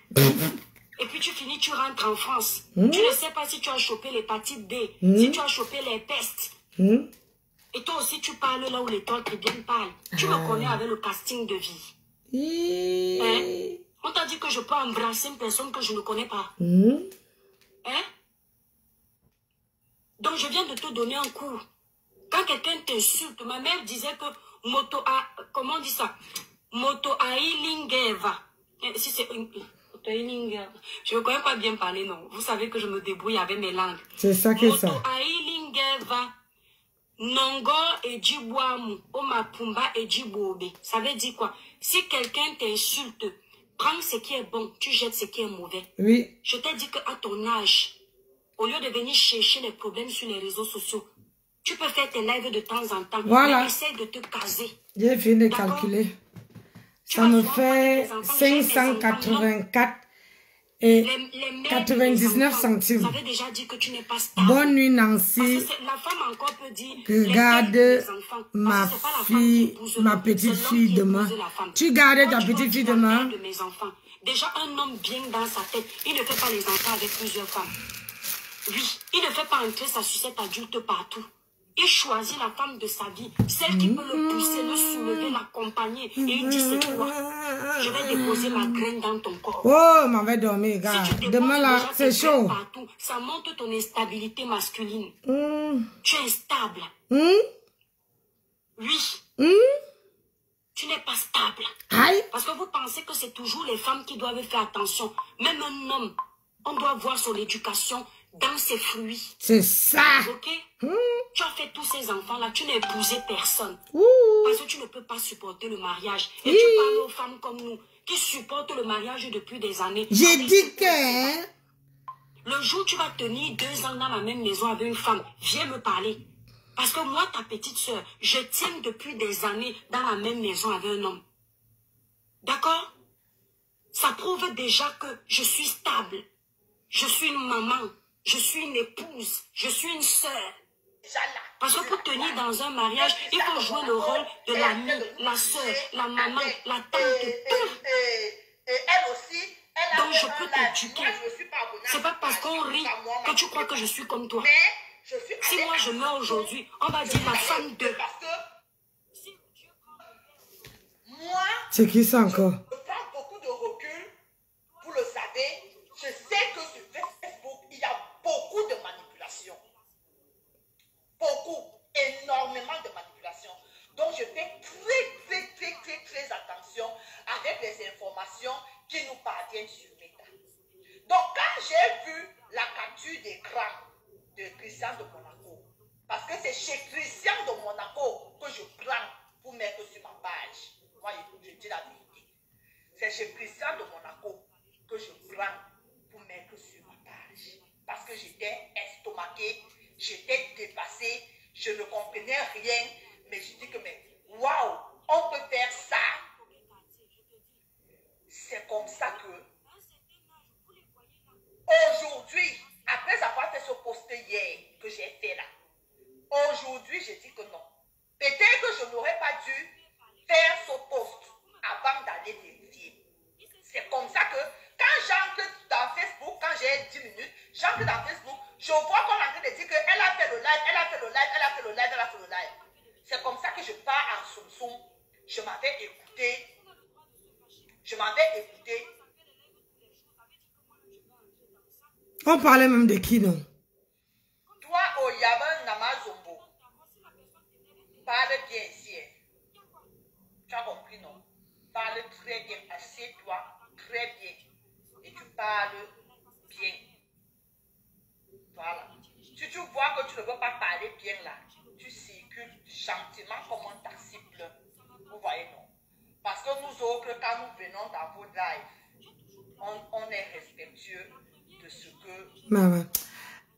Et puis tu finis, tu rentres en France. Tu ne sais pas si tu as chopé l'hépatite B, si tu as chopé les pestes. Et toi aussi, tu parles là où les temps très bien parlent. Tu me connais avec le casting de vie. Hein? On t'a dit que je peux embrasser une personne que je ne connais pas. Hein? Donc je viens de te donner un cours. Quand quelqu'un t'insulte, ma mère disait que comment on dit ça? Moto ailingeva. Si c'est je ne connais pas bien parler, non. Vous savez que je me débrouille avec mes langues. C'est ça que ça. Moto ailingeva. Nongo et Djibouamou. Omapumba et Djiboube. Ça veut dire quoi? Si quelqu'un t'insulte, prends ce qui est bon, tu jettes ce qui est mauvais. Oui. Je t'ai dit qu'à ton âge, au lieu de venir chercher les problèmes sur les réseaux sociaux, tu peux faire tes lives de temps en temps. Voilà. Mais essaye de te caser. J'ai fini de calculer. Ça me fait 584 et 99 centimes. Ça veut déjà dire que tu n'es pas stable. Bonne nuit Nancy. La femme encore peut dire, regarde ma fille, ma petite fille demain. Tu gardes ta petite fille demain. Déjà un homme bien dans sa tête, il ne fait pas les enfants avec plusieurs femmes. Oui, il ne fait pas entrer sa sucette adulte partout. Il choisit la femme de sa vie, celle qui peut le pousser, le soulever, l'accompagner. Et il dit, c'est toi. Je vais déposer ma graine dans ton corps. Oh, m'en vais dormir, gars. Si demain, là, c'est chaud. Partout, ça montre ton instabilité masculine. Tu es instable. Oui. Tu n'es pas stable. Aïe. Parce que vous pensez que c'est toujours les femmes qui doivent faire attention. Même un homme, on doit voir son éducation dans ses fruits. C'est ça. Ok? Tu as fait tous ces enfants-là, tu n'as épousé personne. Parce que tu ne peux pas supporter le mariage. Et tu parles aux femmes comme nous, qui supportent le mariage depuis des années. J'ai dit que... Le jour où tu vas tenir 2 ans dans la même maison avec une femme, viens me parler. Parce que moi, ta petite soeur, je tiens depuis des années dans la même maison avec un homme. D'accord? Ça prouve déjà que je suis stable. Je suis une maman. Je suis une épouse. Je suis une sœur. Parce que pour tenir dans un mariage, il faut jouer le rôle de l'amie, la sœur, la maman, la tante, tout. Et elle aussi, Donc je peux t'éduquer. C'est pas parce qu'on rit que tu crois que je suis comme toi. Si moi je meurs aujourd'hui, on va dire la femme de... C'est qui ça encore? Je prends beaucoup de recul, vous le savez. Je sais que sur Facebook, il y a beaucoup de manipulations. Beaucoup, énormément de manipulations. Donc je fais très attention avec les informations qui nous parviennent sur Meta. Donc quand j'ai vu la capture d'écran de Christian de Monaco, parce que c'est chez Christian de Monaco que je prends pour mettre sur ma page. Moi, je dis la vérité. C'est chez Christian de Monaco que je prends pour mettre sur ma page. Parce que j'étais estomaquée, j'étais dépassée, je ne comprenais rien. Mais je dis que, mais waouh, on peut faire ça. C'est comme ça que, aujourd'hui, après avoir fait ce post hier que j'ai fait là, aujourd'hui, je dis que non. Peut-être que je n'aurais pas dû faire ce post avant d'aller vérifier. C'est comme ça que quand j'entre dans Facebook, quand j'ai 10 minutes, j'entre dans Facebook, je vois qu'on est en train de dire qu'elle a fait le live, elle a fait le live, elle a fait le live, elle a fait le live. C'est comme ça que je pars en soum-soum. Je m'avais écouté. On parlait même de qui, non? Toi, Oyaba Namazombo, parle bien ici. Tu as compris, non? Parle très bien. Assieds-toi très bien. Et tu parles bien. Voilà. Si tu vois que tu ne veux pas parler bien là, tu circules gentiment comme un taxi bleu. Vous voyez, non? Parce que nous autres, quand nous venons dans vos lives, on est respectueux de ce que... Maman.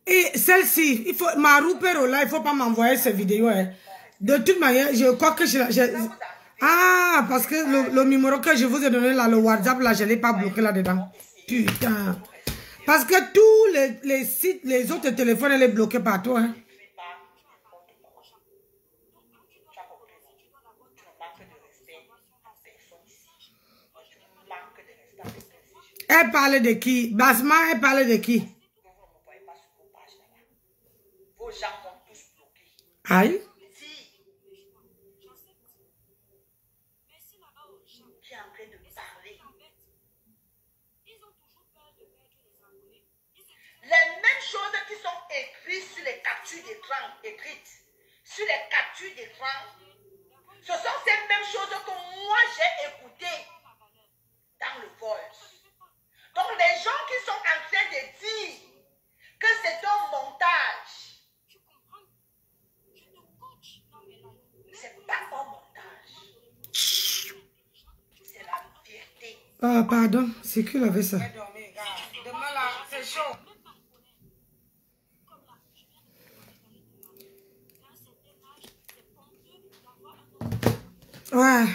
Et celle-ci, il faut... Marou Pero là, il ne faut pas m'envoyer ces vidéos. Hein. De toute manière, je crois que ah, parce que le numéro que je vous ai donné là, le WhatsApp, là, je ne l'ai pas bloqué là-dedans. Putain. Parce que tous les sites, les autres téléphones, elle est bloquée partout. Hein. Elle parlait de qui? Basma, elle parlait de qui? Vos gens vont tous bloquer. Aïe. Qui est en train de parler. Les mêmes choses qui sont écrites sur les captures d'écran, sur les captures d'écran, ce sont ces mêmes choses que moi j'ai écoutées dans le voice. Donc les gens qui sont en train de dire que c'est un montage, c'est pas un montage, c'est la vérité. Ah, pardon, c'est qui avait ça? Demain là, c'est chaud. Ouais.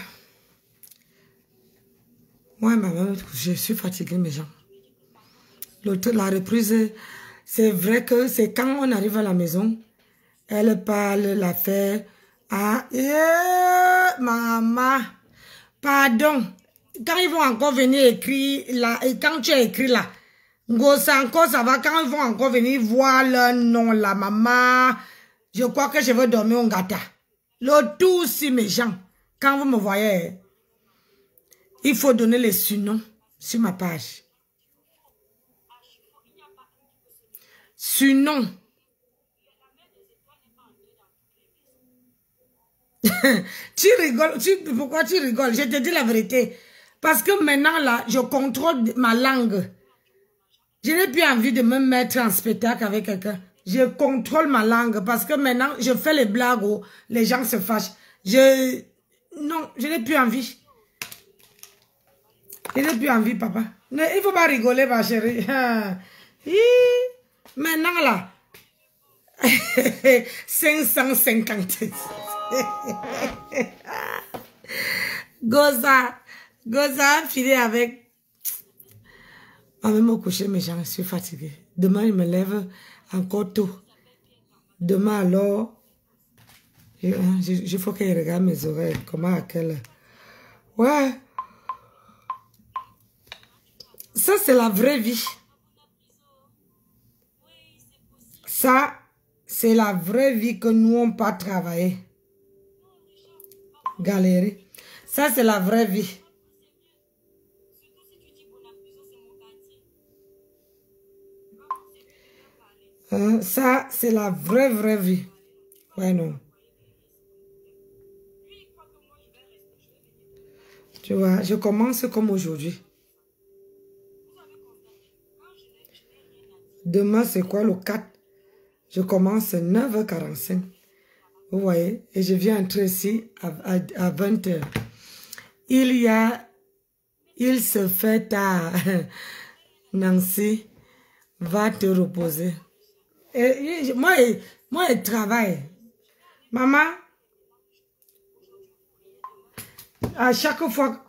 Moi, maman, je suis fatiguée, mes gens. La reprise, c'est vrai que c'est quand on arrive à la maison, elle parle, la fait. Ah, maman, pardon. Quand ils vont encore venir écrire là, et quand tu as écrit là, encore ça va, quand ils vont encore venir voir le nom là, maman, je crois que je vais dormir au gâteau. Le tout, si mes gens, quand vous me voyez, il faut donner les surnoms sur ma page. Surnom. Tu rigoles. Pourquoi tu rigoles? Je te dis la vérité. Parce que maintenant, là, je contrôle ma langue. Je n'ai plus envie de me mettre en spectacle avec quelqu'un. Je contrôle ma langue parce que maintenant, je fais les blagues où les gens se fâchent. Non, je n'ai plus envie. Je n'ai plus envie, papa. Il ne faut pas rigoler, ma chérie. Maintenant, là, 550. Goza, filé avec... On va même au coucher, mais j'en suis fatiguée. Demain, il me lève encore tôt. Demain, alors, il faut qu'elle regarde mes oreilles. Comment à quelle heure? Ouais. Ça, c'est la vraie vie. Ça, c'est la vraie vie que nous n'avons pas travaillé. Galérer. Ça, c'est la vraie vie. Ça, c'est la vraie vie. Ouais, non. Tu vois, je commence comme aujourd'hui. Demain, c'est quoi le 4? Je commence à 9h45. Vous voyez? Et je viens entrer ici à 20h. Il se fait tard. Nancy, va te reposer. Et moi, je travaille. Maman, à chaque fois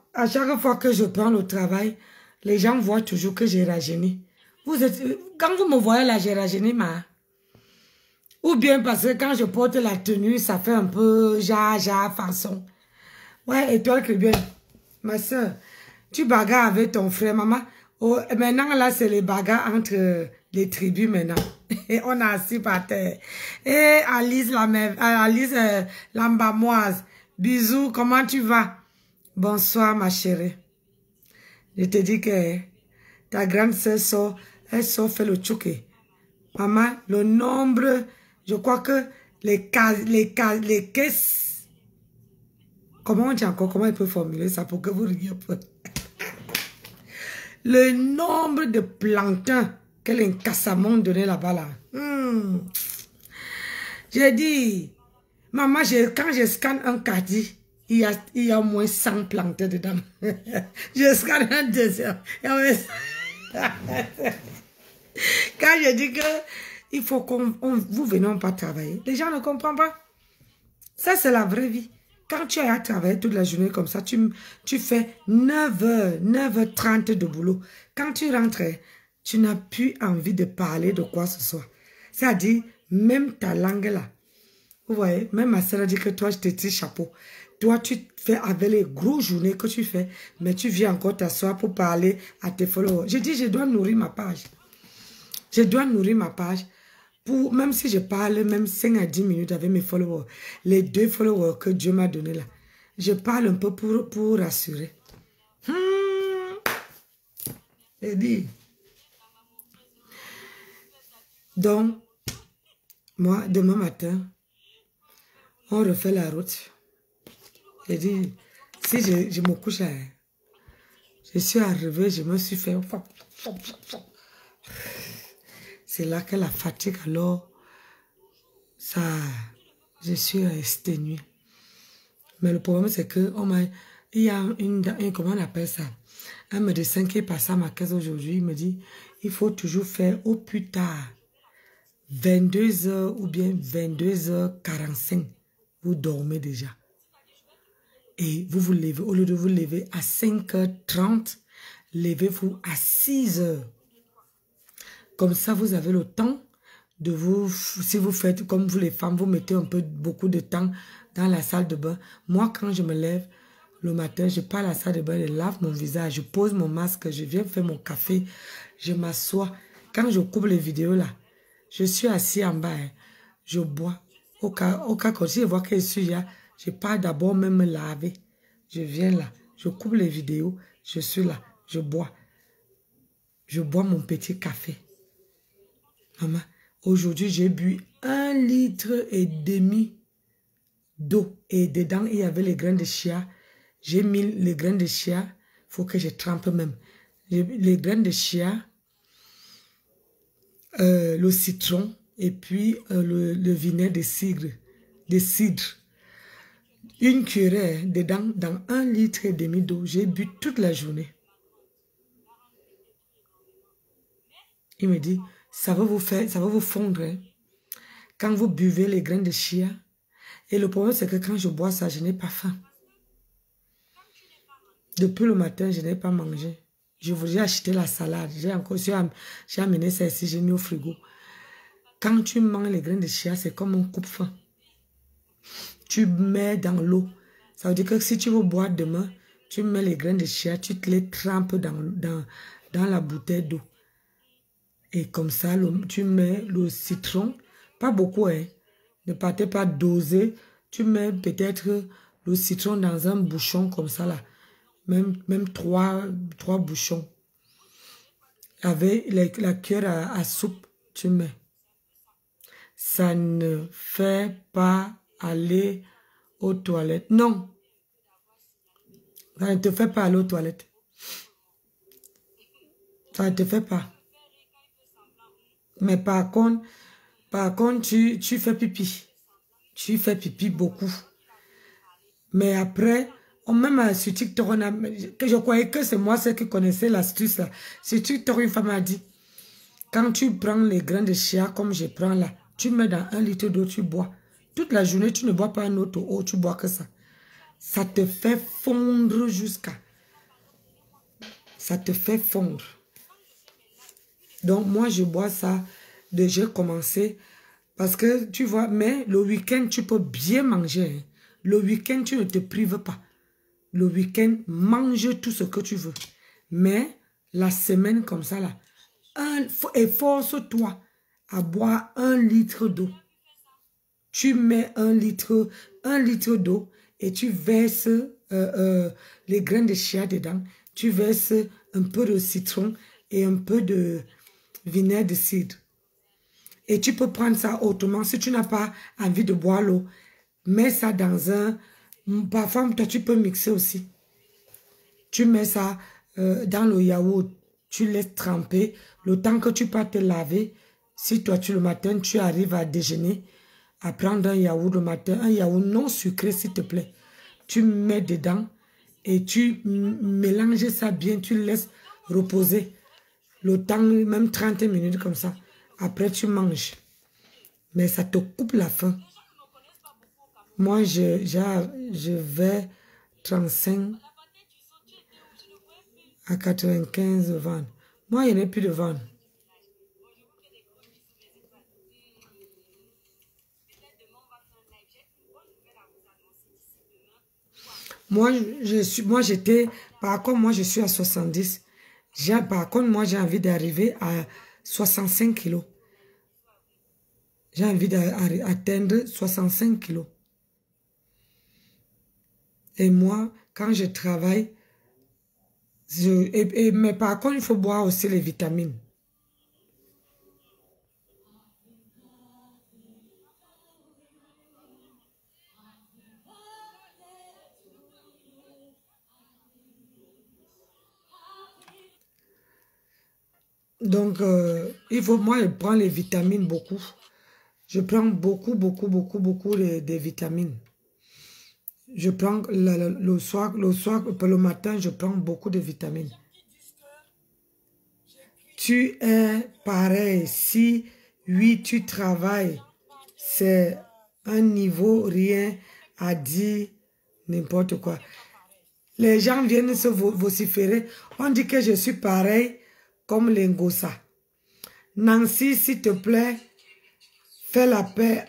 que je prends le travail, les gens voient toujours que j'ai rajeuni. Quand vous me voyez là, j'ai rajeuni, ma. Ou bien parce que quand je porte la tenue, ça fait un peu façon. Ouais, et toi, bien, ma soeur, tu bagarres avec ton frère, maman. Oh, maintenant, là, c'est les bagarres entre les tribus maintenant. Et on a assis par terre. Et Alice, l'ambamoise. Bisous, comment tu vas? Bonsoir, ma chérie. Je te dis que ta grande soeur elle sort faire le tchouké. Maman, le nombre, je crois que les caisses. Comment on dit encore? Comment il peut formuler ça pour que vous riez peu? Le nombre de plantains que l'incassamment donnait là-bas là. J'ai dit, maman, quand je scanne un caddie, il y a au moins 100 plantains dedans. Je scanne un deuxième. Quand je dis que il faut vous venez pas travailler, les gens ne comprennent pas. Ça, c'est la vraie vie. Quand tu as à travailler toute la journée comme ça, tu fais 9h, 9h30 de boulot. Quand tu rentres, tu n'as plus envie de parler de quoi que ce soit. C'est-à-dire, même ta langue là. Vous voyez, même ma soeur a dit que toi, je te tire chapeau. Toi, tu fais avec les grosses journées que tu fais, mais tu viens encore t'asseoir pour parler à tes followers. Je dis, je dois nourrir ma page. Je dois nourrir ma page. Même si je parle même 5 à 10 minutes avec mes followers, les 2 followers que Dieu m'a donné là, je parle un peu pour rassurer. Je dis. Donc, moi, demain matin, on refait la route. Je dis, si je me couche là, je suis arrivé, je me suis fait... C'est là que la fatigue, alors, ça, je suis exténuée. Mais le problème, c'est que il y a comment on appelle ça? Un médecin qui est passé à ma caisse aujourd'hui, il me dit, il faut toujours faire au plus tard 22h ou bien 22h45. Vous dormez déjà. Et vous vous levez, au lieu de vous lever à 5h30, levez-vous à 6h. Comme ça, vous avez le temps de si vous faites comme vous les femmes, vous mettez beaucoup de temps dans la salle de bain. Moi, quand je me lève le matin, je pars à la salle de bain, je lave mon visage, je pose mon masque, je viens faire mon café, je m'assois. Quand je coupe les vidéos là, je suis assis en bas, je bois. Au cas quand je vois que je suis là, je pars d'abord même me laver. Je viens là, je coupe les vidéos, je suis là, je bois. Je bois mon petit café. Maman, aujourd'hui, j'ai bu 1,5 litre d'eau. Et dedans, il y avait les graines de chia. J'ai mis les graines de chia. Il faut que je trempe même. Les graines de chia, le citron et puis le vinaigre de cidre. Une cuillère dedans, dans 1,5 litre d'eau. J'ai bu toute la journée. Il me dit... Ça va vous fondre. Hein? Quand vous buvez les graines de chia. Et le problème, c'est que quand je bois ça, je n'ai pas faim. Depuis le matin, je n'ai pas mangé. Je voulais acheter la salade. J'ai amené ça ici, j'ai mis au frigo. Quand tu manges les graines de chia, c'est comme un coupe-faim. Tu mets dans l'eau. Ça veut dire que si tu veux boire demain, tu mets les graines de chia, tu te les trempes dans dans la bouteille d'eau. Et comme ça, tu mets le citron, pas beaucoup, hein. Ne partez pas doser. Tu mets peut-être le citron dans un bouchon comme ça, là. Même trois bouchons. Avec la cuillère à soupe, tu mets. Ça ne fait pas aller aux toilettes. Non. Ça ne te fait pas aller aux toilettes. Ça ne te fait pas. Mais par contre, tu fais pipi. Tu fais pipi beaucoup. Mais après, même sur TikTok, je croyais que c'est moi celle qui connaissait l'astuce là. Sur TikTok, une femme m'a dit, quand tu prends les grains de chia comme je prends là, tu mets dans 1 litre d'eau, tu bois. Toute la journée, tu ne bois pas un autre eau, tu bois que ça. Ça te fait fondre jusqu'à... Ça te fait fondre. Donc, moi, je bois ça. J'ai commencé. Parce que, tu vois, mais le week-end, tu peux bien manger. Hein. Le week-end, tu ne te prives pas. Le week-end, mange tout ce que tu veux. Mais, la semaine comme ça, là, efforce-toi à boire 1 litre d'eau. Tu mets 1 litre d'eau et tu verses les grains de chia dedans. Tu verses un peu de citron et un peu de vinaigre de cidre. Et tu peux prendre ça autrement. Si tu n'as pas envie de boire l'eau, mets ça dans un... Parfois, toi, tu peux mixer aussi. Tu mets ça dans le yaourt. Tu laisses tremper. Le temps que tu peux te laver, si toi, le matin, tu arrives à déjeuner, à prendre un yaourt le matin, un yaourt non sucré, s'il te plaît. Tu mets dedans et tu mélanges ça bien. Tu laisses reposer le temps, même 30 minutes comme ça. Après, tu manges. Mais ça te coupe la faim. Moi, je vais 35 à 95 ventes. Moi, il n'y en a plus de ventes. Moi, j'étais... Par contre, moi, je suis à 70. Par contre, moi, j'ai envie d'arriver à 65 kilos. J'ai envie d'atteindre 65 kilos. Et moi, quand je travaille, mais par contre, il faut boire aussi les vitamines. Donc, moi, je prends les vitamines beaucoup. Je prends beaucoup des vitamines. Je prends le soir, le matin, je prends beaucoup de vitamines. Tu es pareil. Si, oui, tu travailles, c'est un niveau, rien à dire, n'importe quoi. Les gens viennent se vociférer. On dit que je suis pareil comme les Ngosa. Nancy, s'il te plaît, fais la paix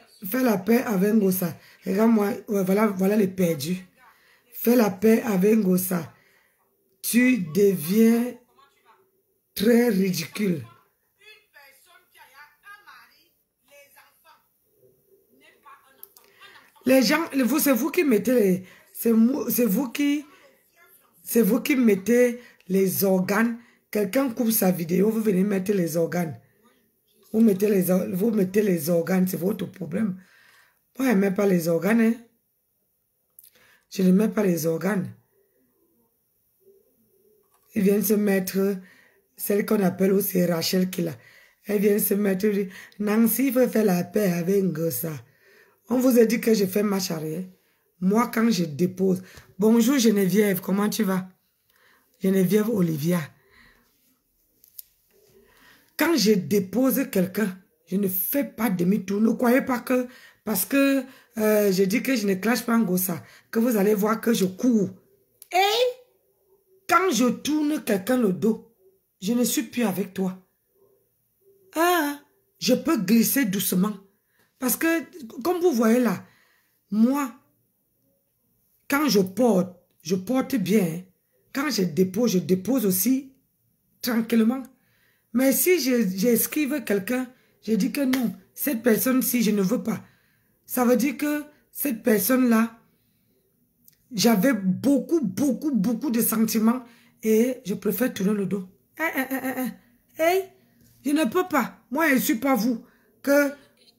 avec Ngosa. Regarde-moi, voilà les perdus. Fais la paix avec Ngosa. Tu deviens très ridicule. Les gens, c'est vous qui mettez c'est vous qui mettez les organes. Quelqu'un coupe sa vidéo, vous venez mettre les organes. Vous mettez les organes, c'est votre problème. Moi, je ne mets pas les organes. Hein. Je ne mets pas les organes. Ils viennent se mettre, celle qu'on appelle aussi Rachel Killa. Elle vient se mettre, Nancy veut faire la paix avec Ngosa. On vous a dit que je fais marche arrière. Moi, quand je dépose... Bonjour Geneviève, comment tu vas? Geneviève Olivia. Quand je dépose quelqu'un, je ne fais pas demi-tour. Ne croyez pas que... Parce que je dis que je ne clash pas Ngosa, que vous allez voir que je cours. Et quand je tourne quelqu'un le dos, je ne suis plus avec toi. Ah, je peux glisser doucement. Parce que, comme vous voyez là, moi, quand je porte bien. Quand je dépose aussi tranquillement. Mais si j'esquive quelqu'un, je dis que non, cette personne-ci, je ne veux pas. Ça veut dire que cette personne-là, j'avais beaucoup de sentiments et je préfère tourner le dos. Je ne peux pas. Moi, je ne suis pas vous. Que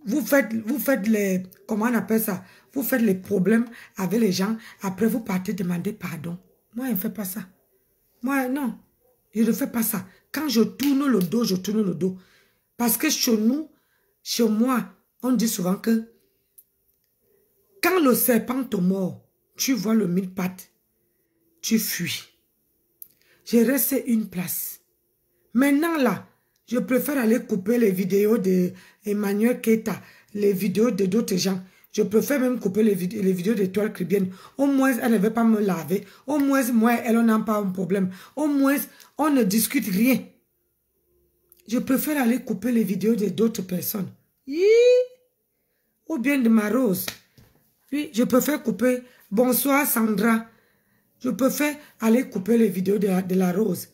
vous faites les... Comment on appelle ça? Vous faites les problèmes avec les gens. Après, vous partez demander pardon. Moi, je ne fais pas ça. Moi, non. Je ne fais pas ça. Quand je tourne le dos, je tourne le dos. Parce que chez nous, chez moi, on dit souvent que quand le serpent te mord, tu vois le mille pattes, tu fuis. Je reste une place. Maintenant là, je préfère aller couper les vidéos d'Emmanuel Keita, les vidéos de d'autres gens. Je préfère même couper les vidéos d'étoiles caribéennes. Au moins, elle ne veut pas me laver. Au moins, moi, elle n'a pas un problème. Au moins, on ne discute rien. Je préfère aller couper les vidéos de d'autres personnes. Ou bien de ma Rose. Oui, je préfère couper. Bonsoir Sandra. Je préfère aller couper les vidéos de la Rose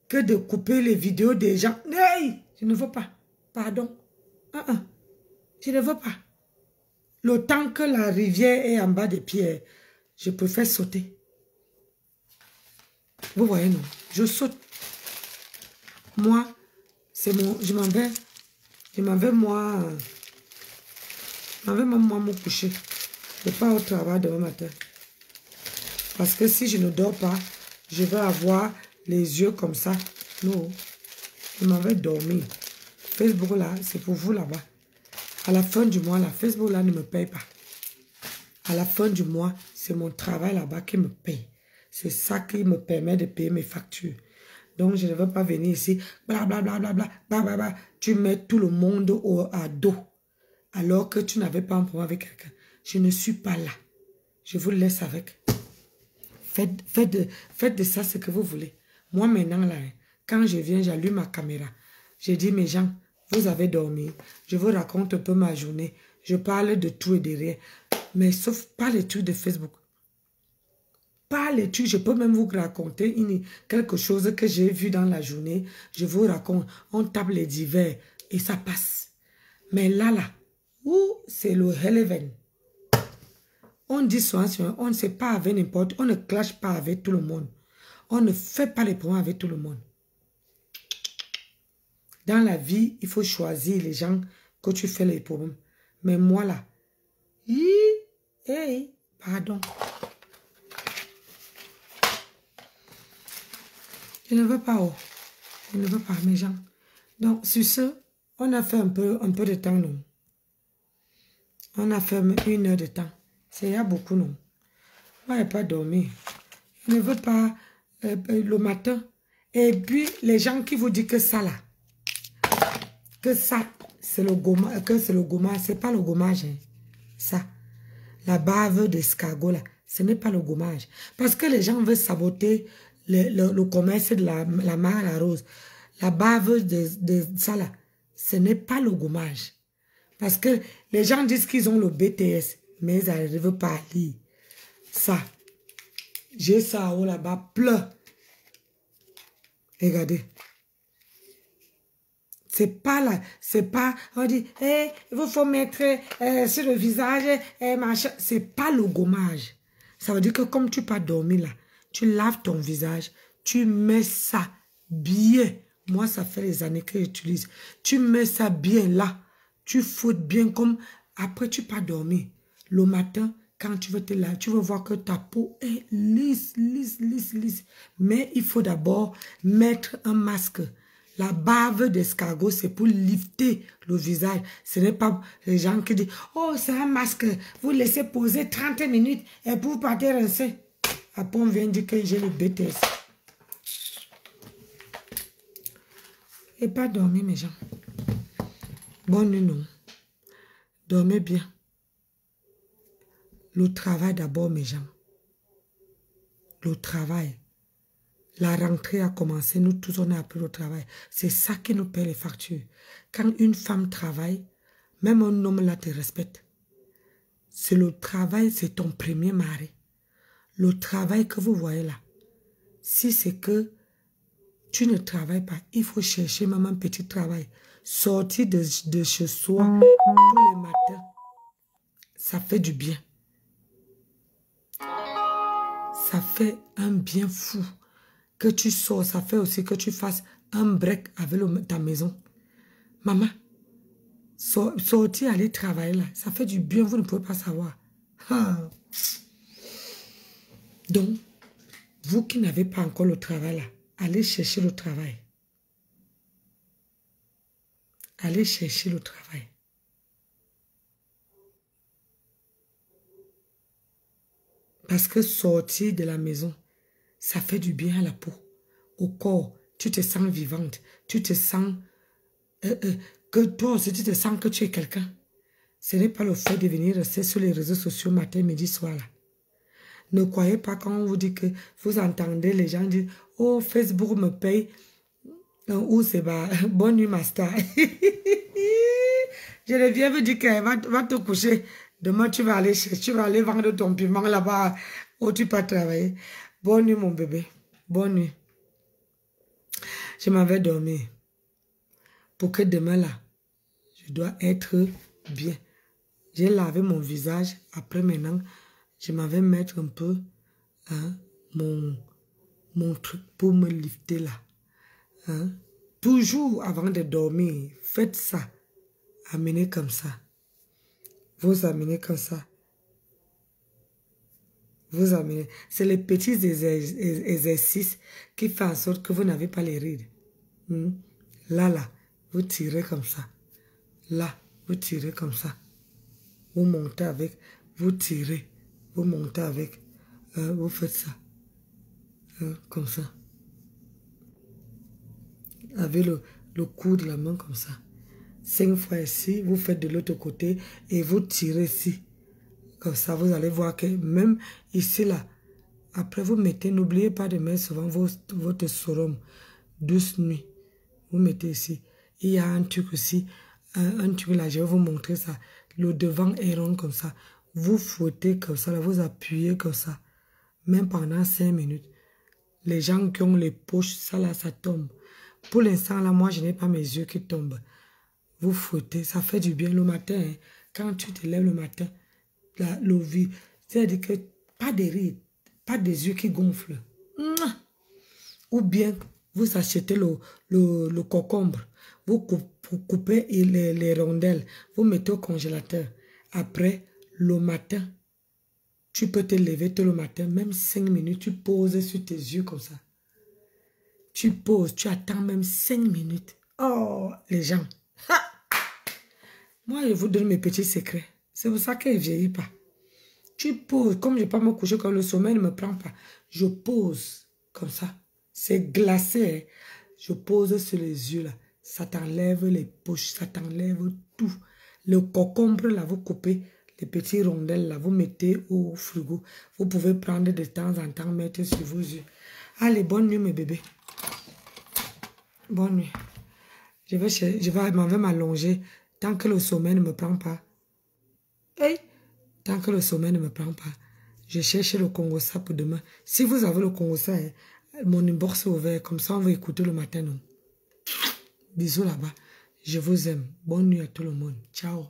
que de couper les vidéos des gens. Hey, je ne veux pas. Pardon. Je ne veux pas. Le temps que la rivière est en bas des pierres, je préfère sauter. Vous voyez, non? Je saute. Moi, c'est mon... Je m'en vais, moi... Je m'en vais, moi, me coucher. Je ne vais pas au travail demain matin. Parce que si je ne dors pas, je vais avoir les yeux comme ça. Non. Je m'en vais dormir. Facebook, là, c'est pour vous, là-bas. À la fin du mois, la Facebook, là, ne me paye pas. À la fin du mois, c'est mon travail là-bas qui me paye. C'est ça qui me permet de payer mes factures. Donc, je ne veux pas venir ici, blablabla. Tu mets tout le monde à dos. Alors que tu n'avais pas un problème avec quelqu'un. Je ne suis pas là. Je vous laisse avec. Faites de ça ce que vous voulez. Moi, maintenant, là, quand je viens, j'allume ma caméra. Je dis, mes gens, vous avez dormi. Je vous raconte un peu ma journée. Je parle de tout et de rien. Mais sauf pas les trucs de Facebook. Pas les trucs. Je peux même vous raconter quelque chose que j'ai vu dans la journée. Je vous raconte. On tape les divers et ça passe. Mais là, c'est le Hell. On dit souvent, on ne sait pas avec n'importe. On ne clash pas avec tout le monde. On ne fait pas les problèmes avec tout le monde. Dans la vie, il faut choisir les gens que tu fais les problèmes. Mais moi là, pardon. Je ne veux pas, je ne veux pas, mes gens. Donc, sur ce, on a fait un peu de temps, non? On a fait 1 heure de temps. C'est y a beaucoup, non? Moi, je n'ai pas dormi. Je ne veux pas le matin. Et puis, les gens qui vous disent que ça, là, que ça, c'est le gommage, que c'est le gommage, c'est pas le gommage, hein. Ça, la bave d'escargot, là, ce n'est pas le gommage. Parce que les gens veulent saboter le commerce de la marque La Rose. La bave de ça, là, ce n'est pas le gommage. Parce que les gens disent qu'ils ont le BTS, mais ils n'arrivent pas à lire. Ça, j'ai ça en haut là-bas, plein. Regardez. C'est pas là, c'est pas, on dit, il vous faut mettre sur le visage, machin. C'est pas le gommage. Ça veut dire que comme tu pas dormi là, tu laves ton visage, tu mets ça bien. Moi, ça fait des années que j'utilise. Tu mets ça bien là, tu frottes bien comme, après tu pas dormi. Le matin, quand tu veux te laver, tu veux voir que ta peau est lisse. Mais il faut d'abord mettre un masque. La bave d'escargot, c'est pour lifter le visage. Ce n'est pas les gens qui disent, oh, c'est un masque. Vous laissez poser 30 minutes et puis vous partez rincer. Après, on vient dire que j'ai le BTS. Et pas dormir, mes gens. Bonne nuit, non. Dormez bien. Le travail d'abord, mes gens. Le travail. La rentrée a commencé, nous tous on a appris le travail. C'est ça qui nous paie les factures. Quand une femme travaille, même un homme là te respecte. C'est le travail, c'est ton premier mari. Le travail que vous voyez là, si c'est que tu ne travailles pas. Il faut chercher même un petit travail. Sortir de chez soi tous les matins. Ça fait du bien. Ça fait un bien fou. Que tu sors, ça fait aussi que tu fasses un break avec ta maison. Maman, sortir, aller travailler là, ça fait du bien, vous ne pouvez pas savoir. Ah. Donc, vous qui n'avez pas encore le travail là, allez chercher le travail. Allez chercher le travail. Parce que sortir de la maison, ça fait du bien à la peau, au corps. Tu te sens vivante. Tu te sens que toi aussi, tu te sens que tu es quelqu'un. Ce n'est pas le fait de venir rester sur les réseaux sociaux matin, midi, soir. Là. Ne croyez pas quand on vous dit que vous entendez les gens dire « Oh, Facebook me paye. » Ou c'est bah, « Bonne nuit, ma star. » Je le viens vous dire qu'elle va te coucher. Demain, tu vas aller vendre ton piment là-bas où tu peux travailler. Bonne nuit, mon bébé. Bonne nuit. Je m'avais dormi. Pour que demain, là, je dois être bien. J'ai lavé mon visage. Après, maintenant, je m'avais mettre un peu hein, mon truc pour me lifter là. Hein. Toujours avant de dormir, faites ça. Amenez comme ça. Vous amenez comme ça. Vous amenez. C'est les petits exercices qui font en sorte que vous n'avez pas les rides. Là, vous tirez comme ça. Là, vous tirez comme ça. Vous montez avec. Vous tirez. Vous montez avec. Vous faites ça. Comme ça. Avec le coude de la main comme ça. 5 fois ici, vous faites de l'autre côté et vous tirez ici. Comme ça, vous allez voir que même ici, là, après vous mettez, n'oubliez pas de mettre souvent votre sérum douce nuit. Vous mettez ici. Il y a un truc aussi, un truc là, je vais vous montrer ça. Le devant est rond comme ça. Vous frottez comme ça, là, vous appuyez comme ça. Même pendant 5 minutes. Les gens qui ont les poches, ça là, ça tombe. Pour l'instant, là, moi, je n'ai pas mes yeux qui tombent. Vous frottez, ça fait du bien le matin. Hein. Quand tu te lèves le matin, le vie, c'est-à-dire que pas de rides, pas des yeux qui gonflent. Ou bien, vous achetez le concombre, vous coupez les rondelles, vous mettez au congélateur. Après, le matin, tu peux te lever tôt le matin, même 5 minutes, tu poses sur tes yeux comme ça. Tu poses, tu attends même 5 minutes. Oh, les gens. Ha! Moi, je vous donne mes petits secrets. C'est pour ça qu'elle ne vieillit pas. Tu poses, comme je ne vais pas me coucher quand le sommeil ne me prend pas. Je pose comme ça. C'est glacé. Hein? Je pose sur les yeux là. Ça t'enlève les poches, ça t'enlève tout. Le concombre là, vous coupez les petits rondelles là, vous mettez au frigo. Vous pouvez prendre de temps en temps, mettre sur vos yeux. Allez, bonne nuit mes bébés. Bonne nuit. Je vais m'allonger tant que le sommeil ne me prend pas. Hey, tant que le sommeil ne me prend pas, je cherche le Congosa pour demain. Si vous avez le Congosa, hein, mon inbox est ouvert, comme ça on va écouter le matin. Non? Bisous là-bas. Je vous aime. Bonne nuit à tout le monde. Ciao.